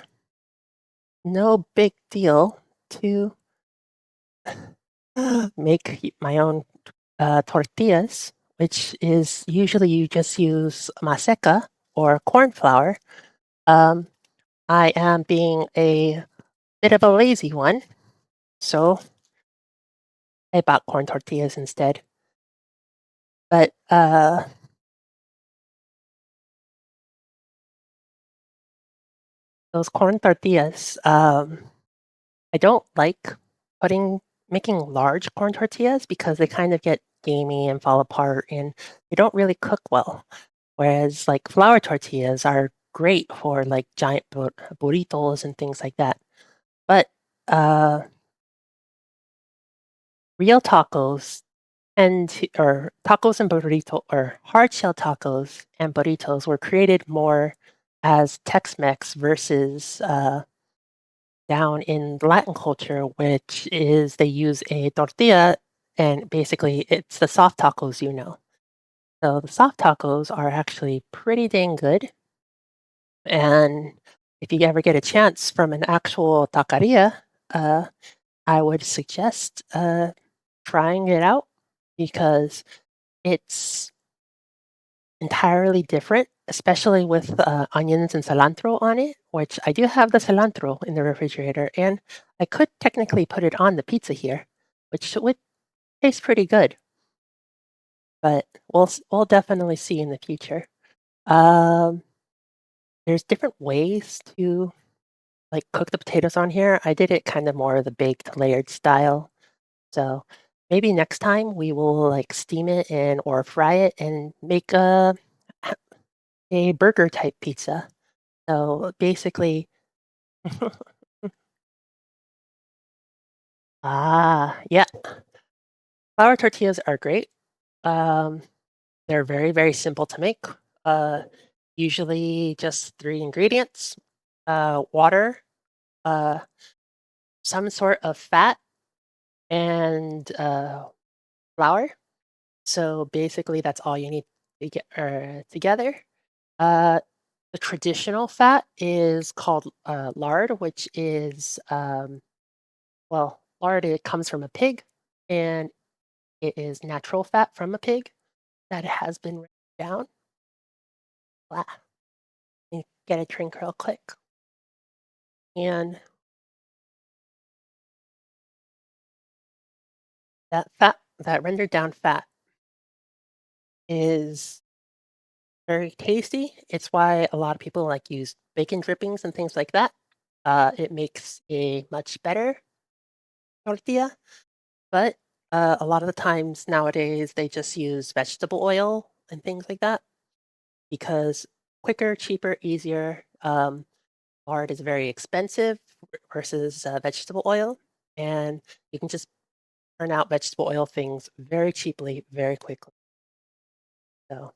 no big deal to make my own tortillas, which is usually you just use maseca or corn flour. Um, I am being a bit of a lazy one, so I bought corn tortillas instead. But those corn tortillas, I don't like putting making large corn tortillas because they kind of get gamey and fall apart, and they don't really cook well. Whereas like flour tortillas are great for like giant burritos and things like that. But uh, real tacos or tacos and burrito or hard shell tacos and burritos were created more as Tex-Mex versus down in Latin culture, which is they use a tortilla and basically it's the soft tacos, you know. So the soft tacos are actually pretty dang good. And if you ever get a chance from an actual taqueria, uh, I would suggest trying it out because it's entirely different, especially with onions and cilantro on it, which I do have the cilantro in the refrigerator, and I could technically put it on the pizza here, which would taste pretty good. But we'll definitely see in the future. Um, there's different ways to like cook the potatoes on here. I did it kind of more of the baked layered style. So maybe next time we will like steam it and or fry it and make a burger type pizza. So basically, yeah, flour tortillas are great. Um, they're very, very simple to make. Uh, Usually just 3 ingredients, water, uh, some sort of fat, and, flour. So, basically, that's all you need to get together. Uh, the traditional fat is called, lard, which is, well, lard, it comes from a pig, and it is natural fat from a pig that has been written down. Blah, me get a drink real quick. And that rendered down fat is very tasty. It's why a lot of people, like, use bacon drippings and things like that. It makes a much better tortilla, but, a lot of the times nowadays, they just use vegetable oil and things like that because quicker, cheaper, easier. Lard is very expensive versus, vegetable oil, and you can just turn out vegetable oil things very cheaply, very quickly. So,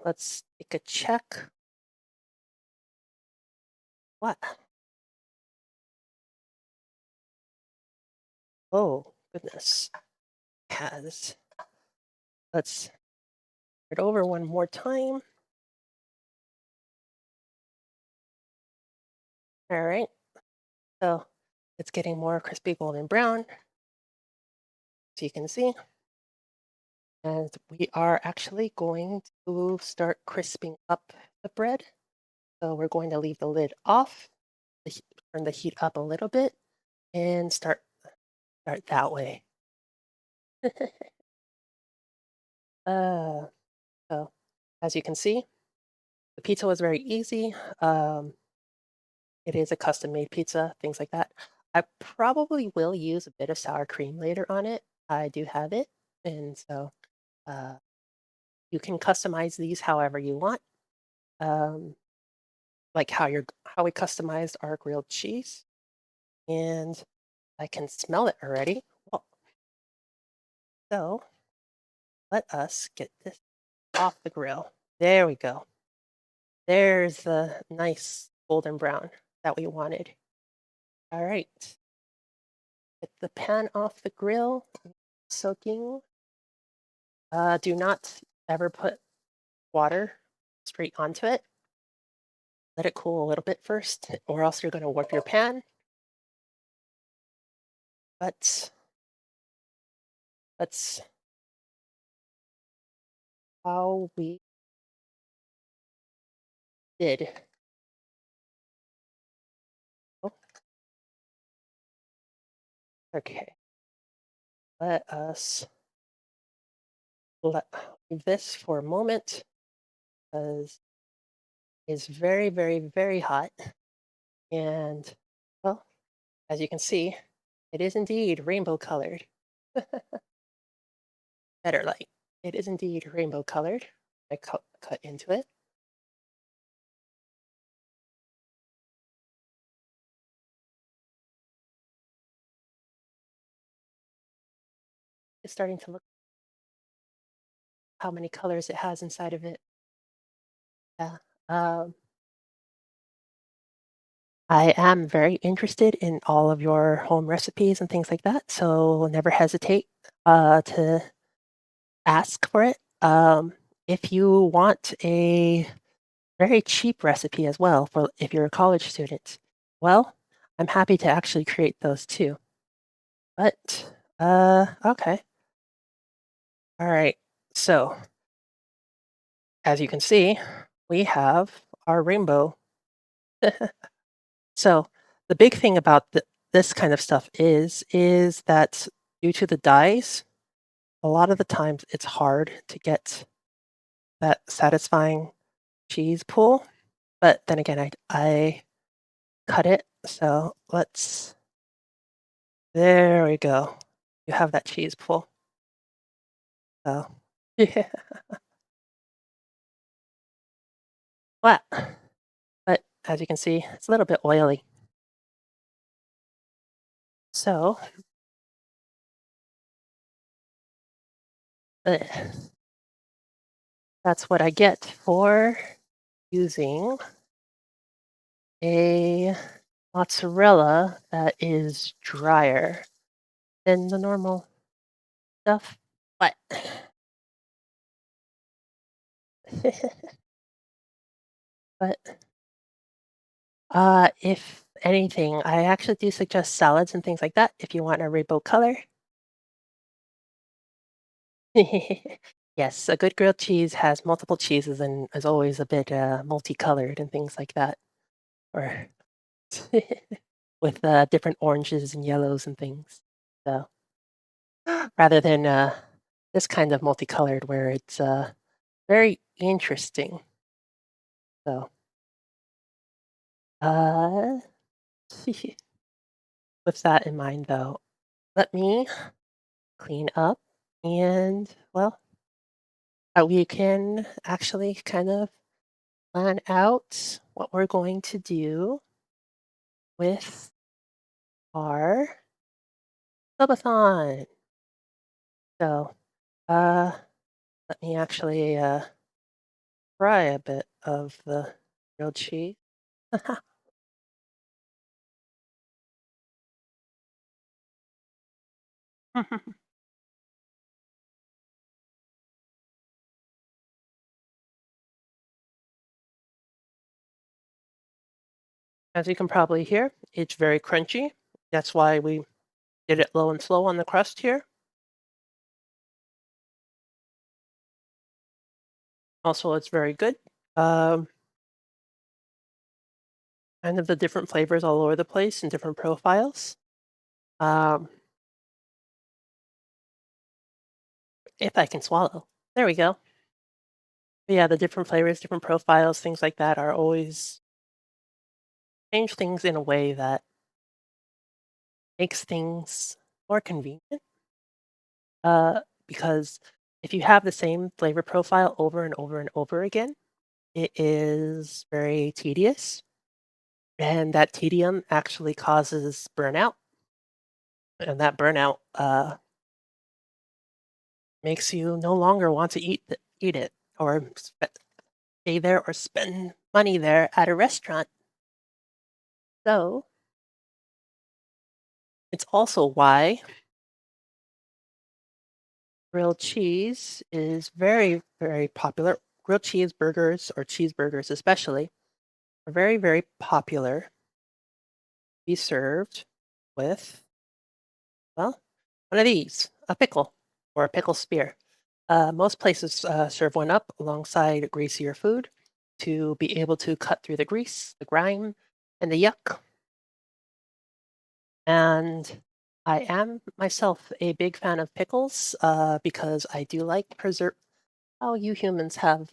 let's take a check. What? Oh, goodness. Has let's it over one more time. All right. So it's getting more crispy golden brown, as you can see. And we are actually going to start crisping up the bread. So we're going to leave the lid off, turn the heat up a little bit, and start that way. uh, so as you can see, the pizza was very easy. It is a custom made pizza, things like that. I probably will use a bit of sour cream later on it. I do have it, and so uh, you can customize these however you want. Um, like how we customized our grilled cheese, and I can smell it already. Well, so let us get this off the grill. There we go. There's the nice golden brown that we wanted. All right, get the pan off the grill, soaking. Do not ever put water straight onto it. Let it cool a little bit first, or else you're going to warp your pan. But that's how we did. Oh, okay, let us let leave this for a moment because it's very, very, very hot. And well, as you can see, it is indeed rainbow colored. Better light. It is indeed rainbow colored. I cut into it. It's starting to look how many colors it has inside of it. Yeah. Um, I am very interested in all of your home recipes and things like that, so never hesitate to ask for it. If you want a very cheap recipe as well for if you're a college student, well, I'm happy to actually create those too. But okay, all right. So as you can see, we have our rainbow. So the big thing about this kind of stuff is that due to the dyes, a lot of the times it's hard to get that satisfying cheese pull. But then again, I cut it. So there we go. You have that cheese pull. So yeah, flat. But as you can see, it's a little bit oily. So, ugh. That's what I get for using a mozzarella that is drier than the normal stuff. But but if anything, I actually do suggest salads and things like that if you want a rainbow color. Yes, a good grilled cheese has multiple cheeses and is always a bit multicolored and things like that, or with different oranges and yellows and things. So rather than this kind of multicolored where it's very interesting. So uh, with that in mind, though, let me clean up and well, we can actually kind of plan out what we're going to do with our subathon. So, uh, let me actually fry a bit of the grilled cheese. As you can probably hear, it's very crunchy. That's why we did it low and slow on the crust here. Also, it's very good. Um, kind of the different flavors all over the place and different profiles. Um, if I can swallow. There we go. But yeah, the different flavors, different profiles, things like that are always change things in a way that makes things more convenient. Because if you have the same flavor profile over and over and over again, it is very tedious. And that tedium actually causes burnout. And that burnout makes you no longer want to eat it or stay there or spend money there at a restaurant. So it's also why grilled cheese is very, very popular. Grilled cheeseburgers or cheeseburgers especially are very, very popular to be served with, well, one of these, a pickle or a pickle spear. Most places serve one up alongside greasier food to be able to cut through the grease, the grime, and the yuck. And I am myself a big fan of pickles because I do like how you humans have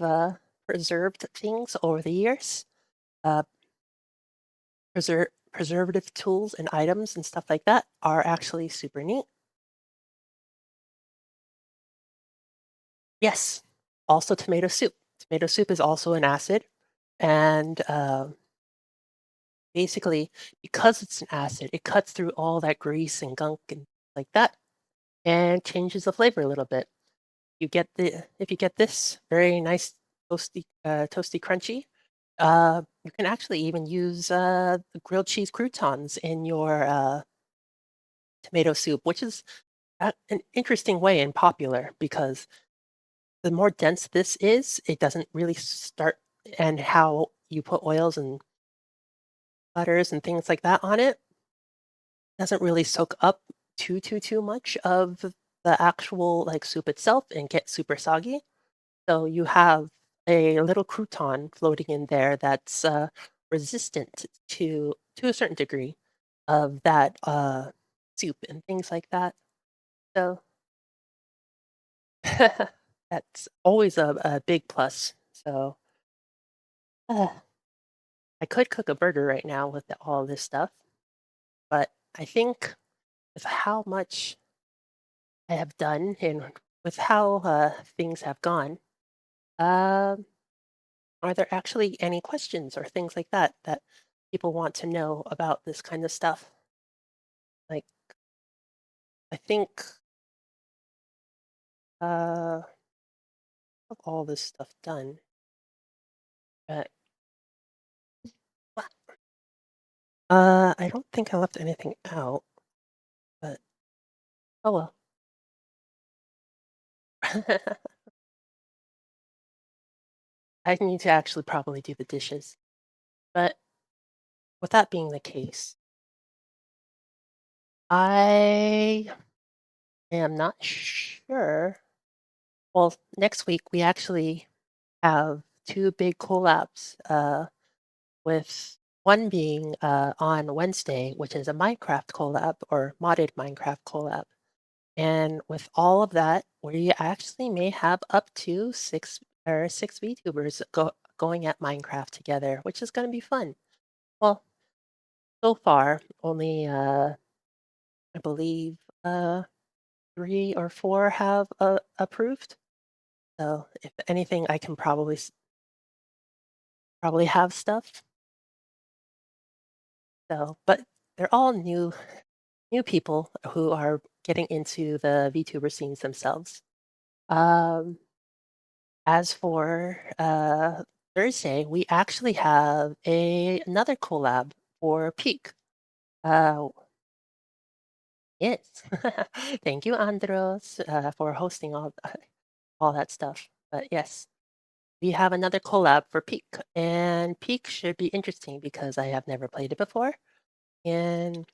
preserved things over the years. Uh, preservative tools and items and stuff like that are actually super neat. Yes, also tomato soup. Tomato soup is also an acid, and basically, because it's an acid, it cuts through all that grease and gunk and like that, and changes the flavor a little bit. You get the if you get this very nice toasty crunchy. You can actually even use the grilled cheese croutons in your tomato soup, which is an interesting way and popular because the more dense this is, it doesn't really start and how you put oils and butters and things like that on it doesn't really soak up too much of the actual like soup itself and get super soggy. So you have a little crouton floating in there that's resistant to a certain degree of that soup and things like that. So that's always a big plus. So uh, I could cook a burger right now with all this stuff, but I think with how much I have done and with how things have gone, um, are there actually any questions or things like that that people want to know about this kind of stuff? Like, I think, uh, have all this stuff done, but I don't think I left anything out, but oh well. I need to actually probably do the dishes. But with that being the case, I am not sure. Well, next week we actually have two big collabs, with one being on Wednesday, which is a Minecraft collab or modded Minecraft collab. And with all of that, we actually may have up to six VTubers going at Minecraft together, which is going to be fun. Well, so far, only I believe uh, three or four have approved. So if anything, I can probably have stuff. So, but they're all new people who are getting into the VTuber scenes themselves. Um, as for Thursday, we actually have another collab for Peak. Uh, yes, thank you, Andros, for hosting all that stuff. But yes, we have another collab for Peak, and Peak should be interesting because I have never played it before. And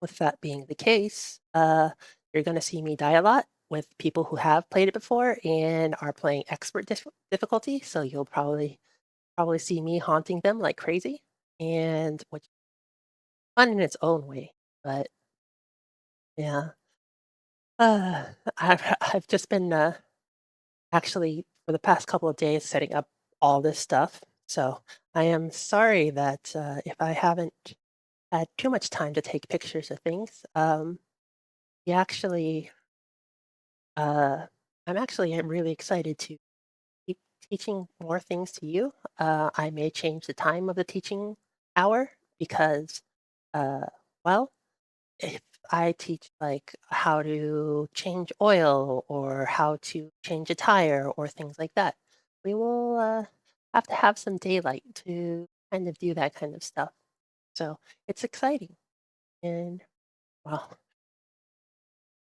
with that being the case, you're going to see me die a lot with people who have played it before and are playing expert difficulty. So you'll probably see me haunting them like crazy, and which is fun in its own way. But yeah, uh, I've just been actually for the past couple of days setting up all this stuff. So I am sorry that if I haven't had too much time to take pictures of things. We actually Uh, I'm really excited to keep teaching more things to you. I may change the time of the teaching hour because, uh, well, if I teach like how to change oil or how to change a tire or things like that, we will have to have some daylight to kind of do that kind of stuff. So it's exciting. And well,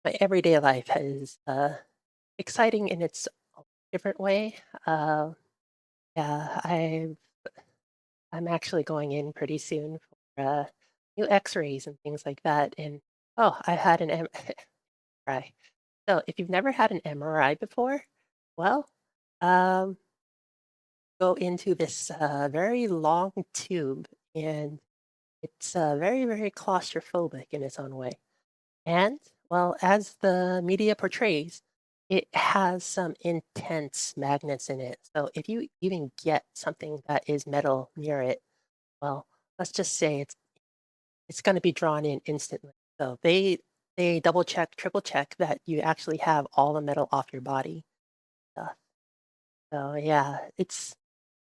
my everyday life is exciting in its different way. Uh, yeah, I'm actually going in pretty soon for new X-rays and things like that. And oh, I had an MRI. So if you've never had an MRI before, well, um, go into this very long tube, and it's very claustrophobic in its own way. And, well, as the media portrays, it has some intense magnets in it. So if you even get something that is metal near it, well, let's just say it's going to be drawn in instantly. So they double check, triple check that you actually have all the metal off your body. Uh, so yeah, it's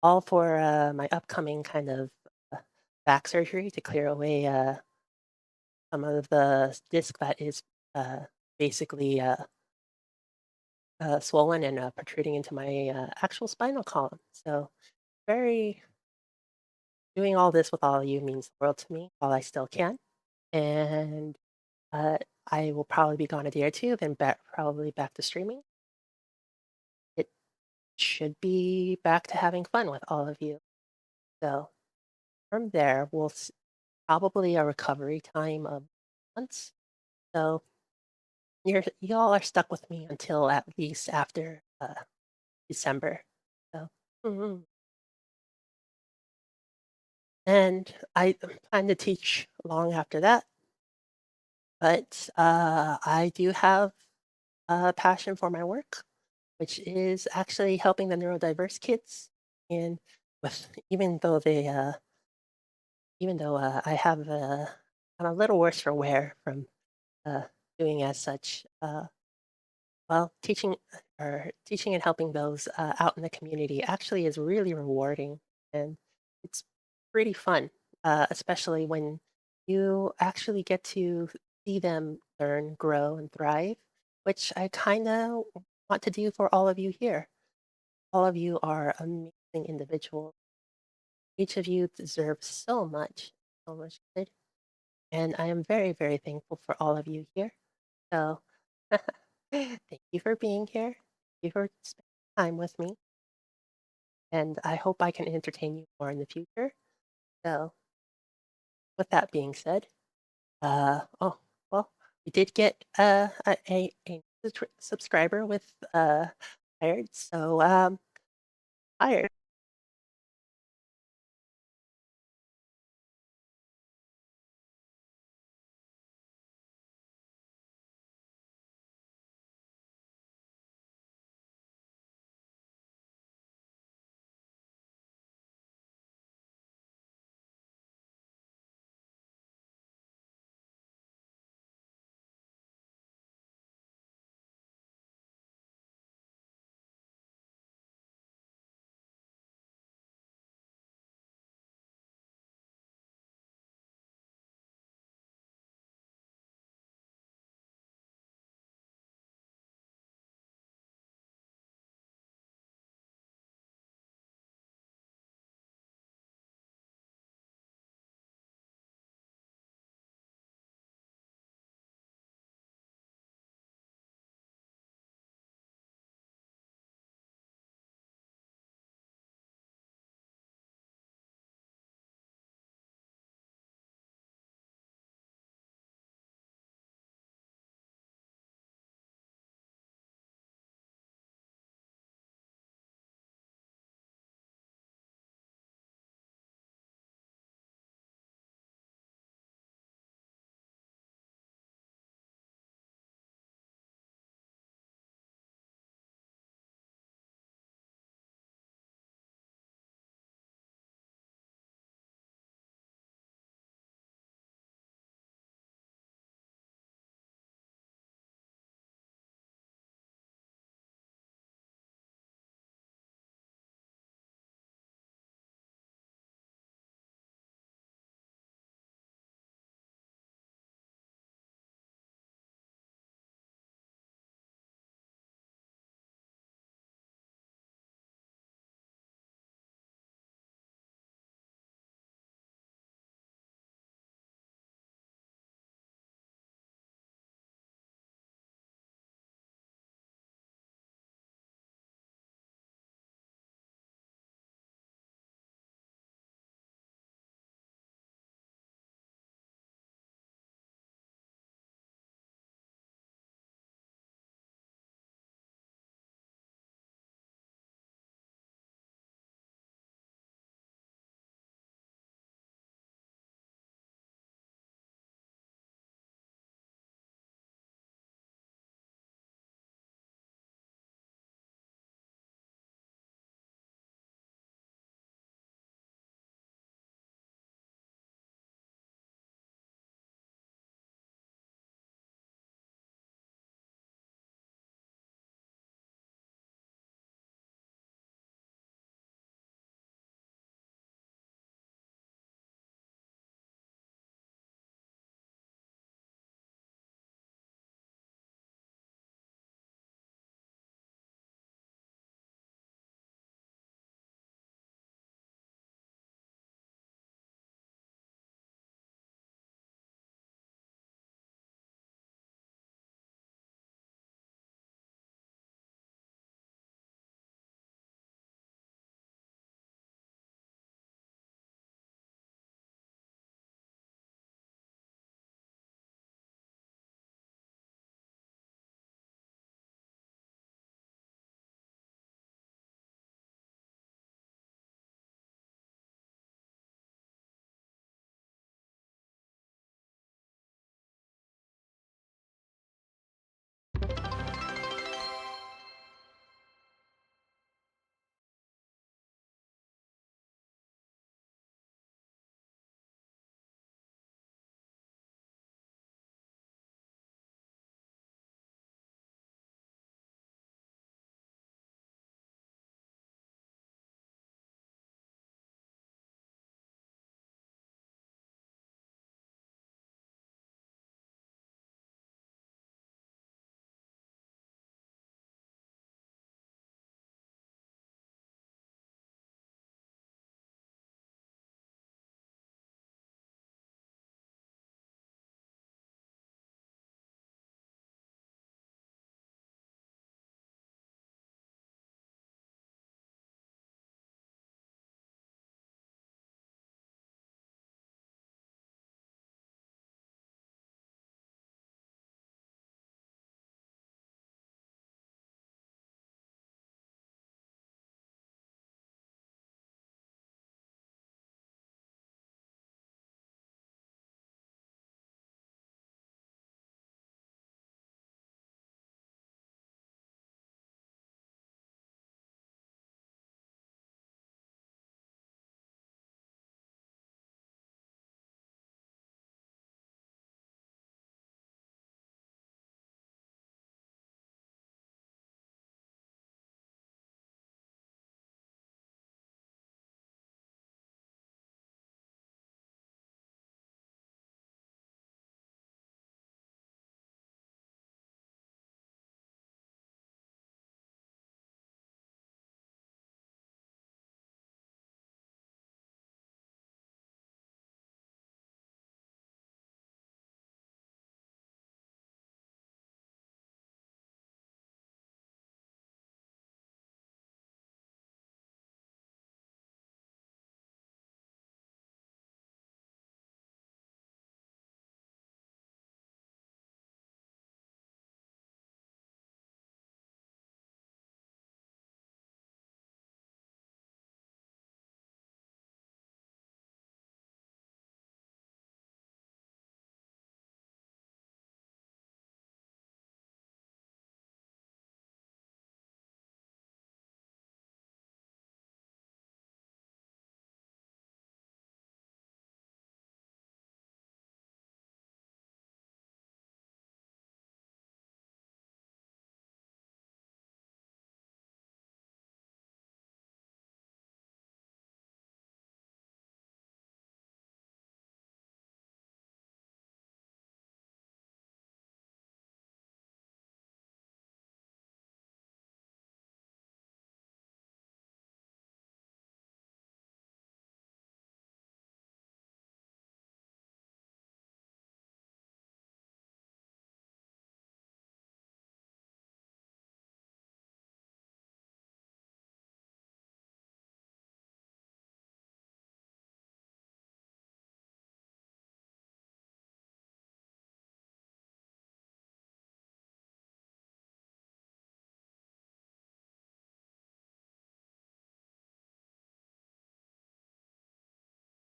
all for my upcoming kind of uh, back surgery to clear away some of the disc that is uh, basically swollen and protruding into my actual spinal column. So, very doing all this with all of you means the world to me while I still can. And uh, I will probably be gone a day or two, then probably back to streaming. It should be back to having fun with all of you. So, from there, probably a recovery time of months. So, y'all are stuck with me until at least after December. So, mhm. And I plan to teach long after that, but I do have a passion for my work, which is actually helping the neurodiverse kids. And with even though I have I'm a little worse for wear from uh, doing as such. Well, teaching and helping those out in the community actually is really rewarding, and it's pretty fun, especially when you actually get to see them learn, grow, and thrive, which I kind of want to do for all of you here. All of you are amazing individuals. Each of you deserves so much good. And I am very, very thankful for all of you here. So thank you for being here. Thank you for spending time with me. And I hope I can entertain you more in the future. So, with that being said, oh, well, we did get a subscriber with hired. So, hired.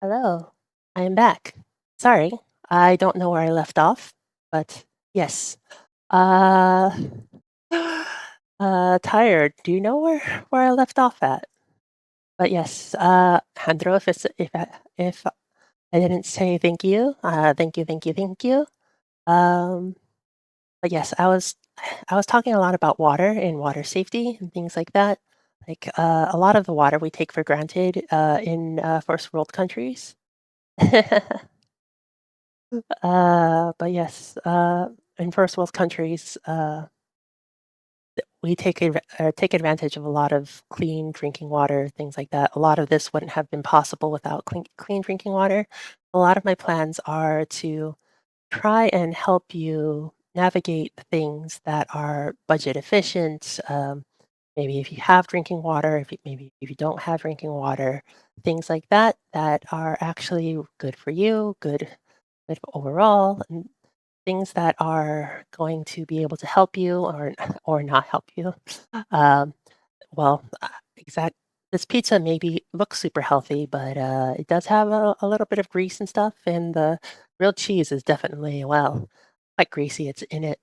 Hello, I am back. Sorry, I don't know where I left off, but yes. Uh, tired. Do you know where I left off at? But yes, Andro, if I didn't say thank you, thank you, thank you, thank you. Um, but yes, I was talking a lot about water and water safety and things like that. Like a lot of the water we take for granted in first world countries. But yes, in first world countries, we take advantage of a lot of clean drinking water, things like that. A lot of this wouldn't have been possible without clean drinking water. A lot of my plans are to try and help you navigate things that are budget efficient. Maybe if you have drinking water, maybe if you don't have drinking water, things like that that are actually good for you, good overall, and things that are going to be able to help you or not help you. Um, well, exact. This pizza maybe looks super healthy, but it does have a little bit of grease and stuff, and the grilled cheese is definitely quite greasy. It's in it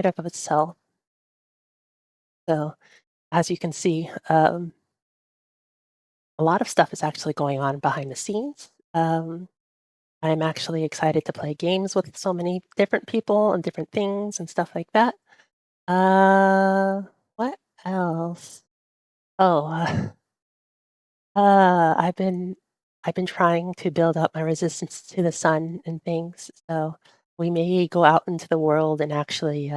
of itself. So as you can see, a lot of stuff is actually going on behind the scenes. I'm actually excited to play games with so many different people and different things and stuff like that. Uh, what else? Oh, I've been trying to build up my resistance to the sun and things. So we may go out into the world and actually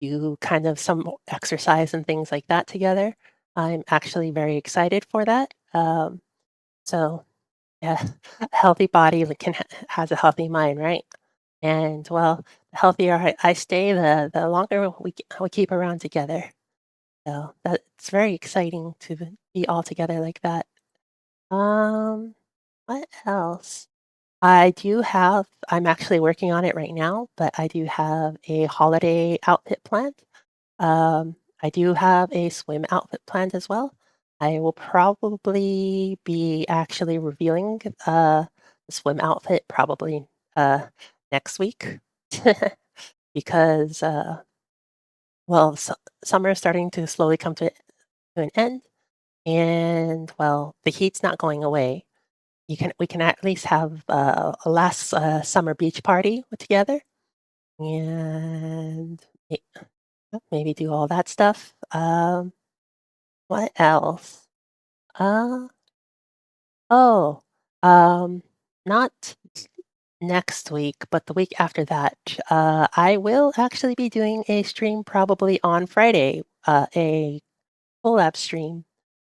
do kind of some exercise and things like that together. I'm actually very excited for that. So yeah, a healthy body has a healthy mind, right? And well, the healthier I stay, the longer we keep around together. So that's very exciting to be all together like that. Um, what else? I'm actually working on it right now, but I do have a holiday outfit planned. I do have a swim outfit planned as well. I will probably be actually revealing the swim outfit probably next week because well, summer is starting to slowly come to an end, and well, the heat's not going away. We can at least have a last summer beach party together, and maybe do all that stuff. What else? Uh, oh, um, not next week, but the week after that. I will actually be doing a stream probably on Friday, a collab stream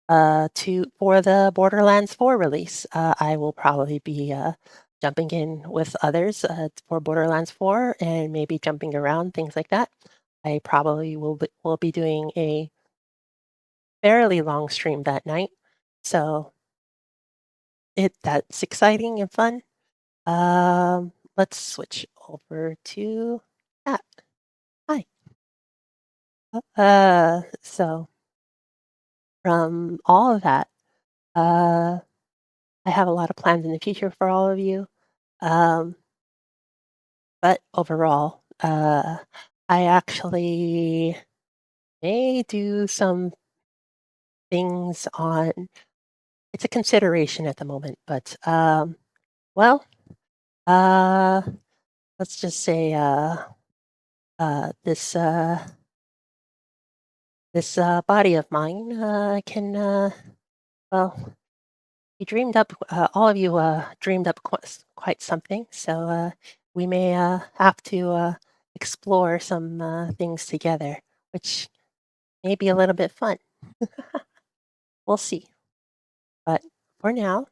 to for the Borderlands 4 release. I will probably be jumping in with others for Borderlands 4 and maybe jumping around, things like that. I probably will be doing a fairly long stream that night. So that's exciting and fun. Let's switch over to that. Hi. So from all of that, uh, I have a lot of plans in the future for all of you. Um, but overall, I actually may do some things on it's a consideration at the moment, but well, uh, let's just say uh, this uh, this body of mine can well, you dreamed up all of you dreamed up quite something, so we may have to explore some things together, which may be a little bit fun. We'll see. But for now,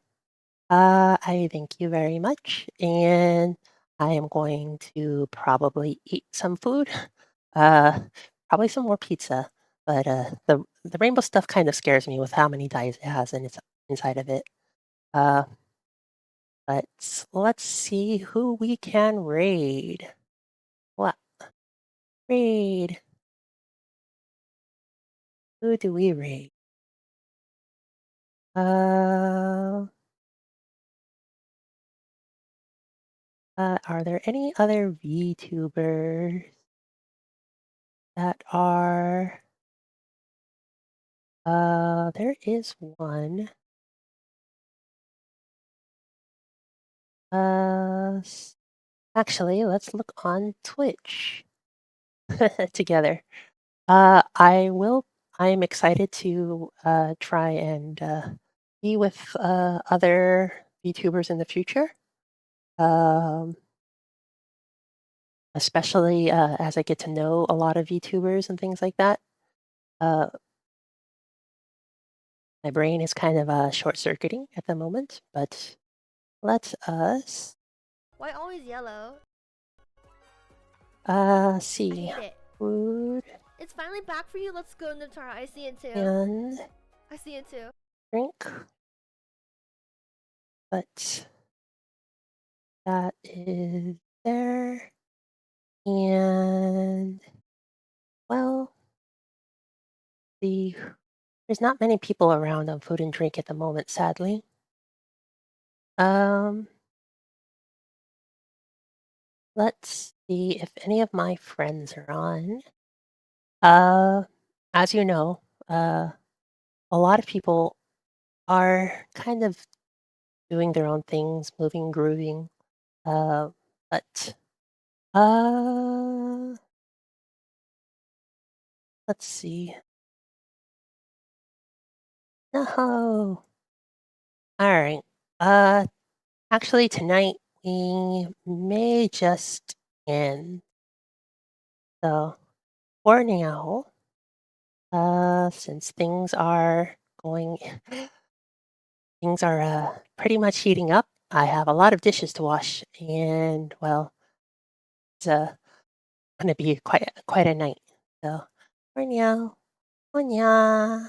I thank you very much, and I am going to probably eat some food, uh, probably some more pizza. But the rainbow stuff kind of scares me with how many dyes it has in its inside of it. Uh, but let's see who we can raid. What raid? Who do we raid? Uh, Are there any other VTubers that are there is one. Actually, let's look on Twitch together. I will. I'm excited to try and be with other VTubers in the future, um, especially as I get to know a lot of VTubers and things like that. Uh, my brain is kind of short circuiting at the moment, but let us Why always yellow? I see. hate it. Food It's finally back for you. Let's go, Natara. I see it too. and I see it too. drink, but that is there. And well, the there's not many people around on food and drink at the moment, sadly. Um, let's see if any of my friends are on. Uh, as you know, uh, a lot of people are kind of doing their own things, moving, grooving. Uh, but uh, let's see. No. All right. Uh, actually, tonight we may just end. So for now, since going, things are pretty much heating up. I have a lot of dishes to wash, and well, it's going to be quite a night. So for now, on ya.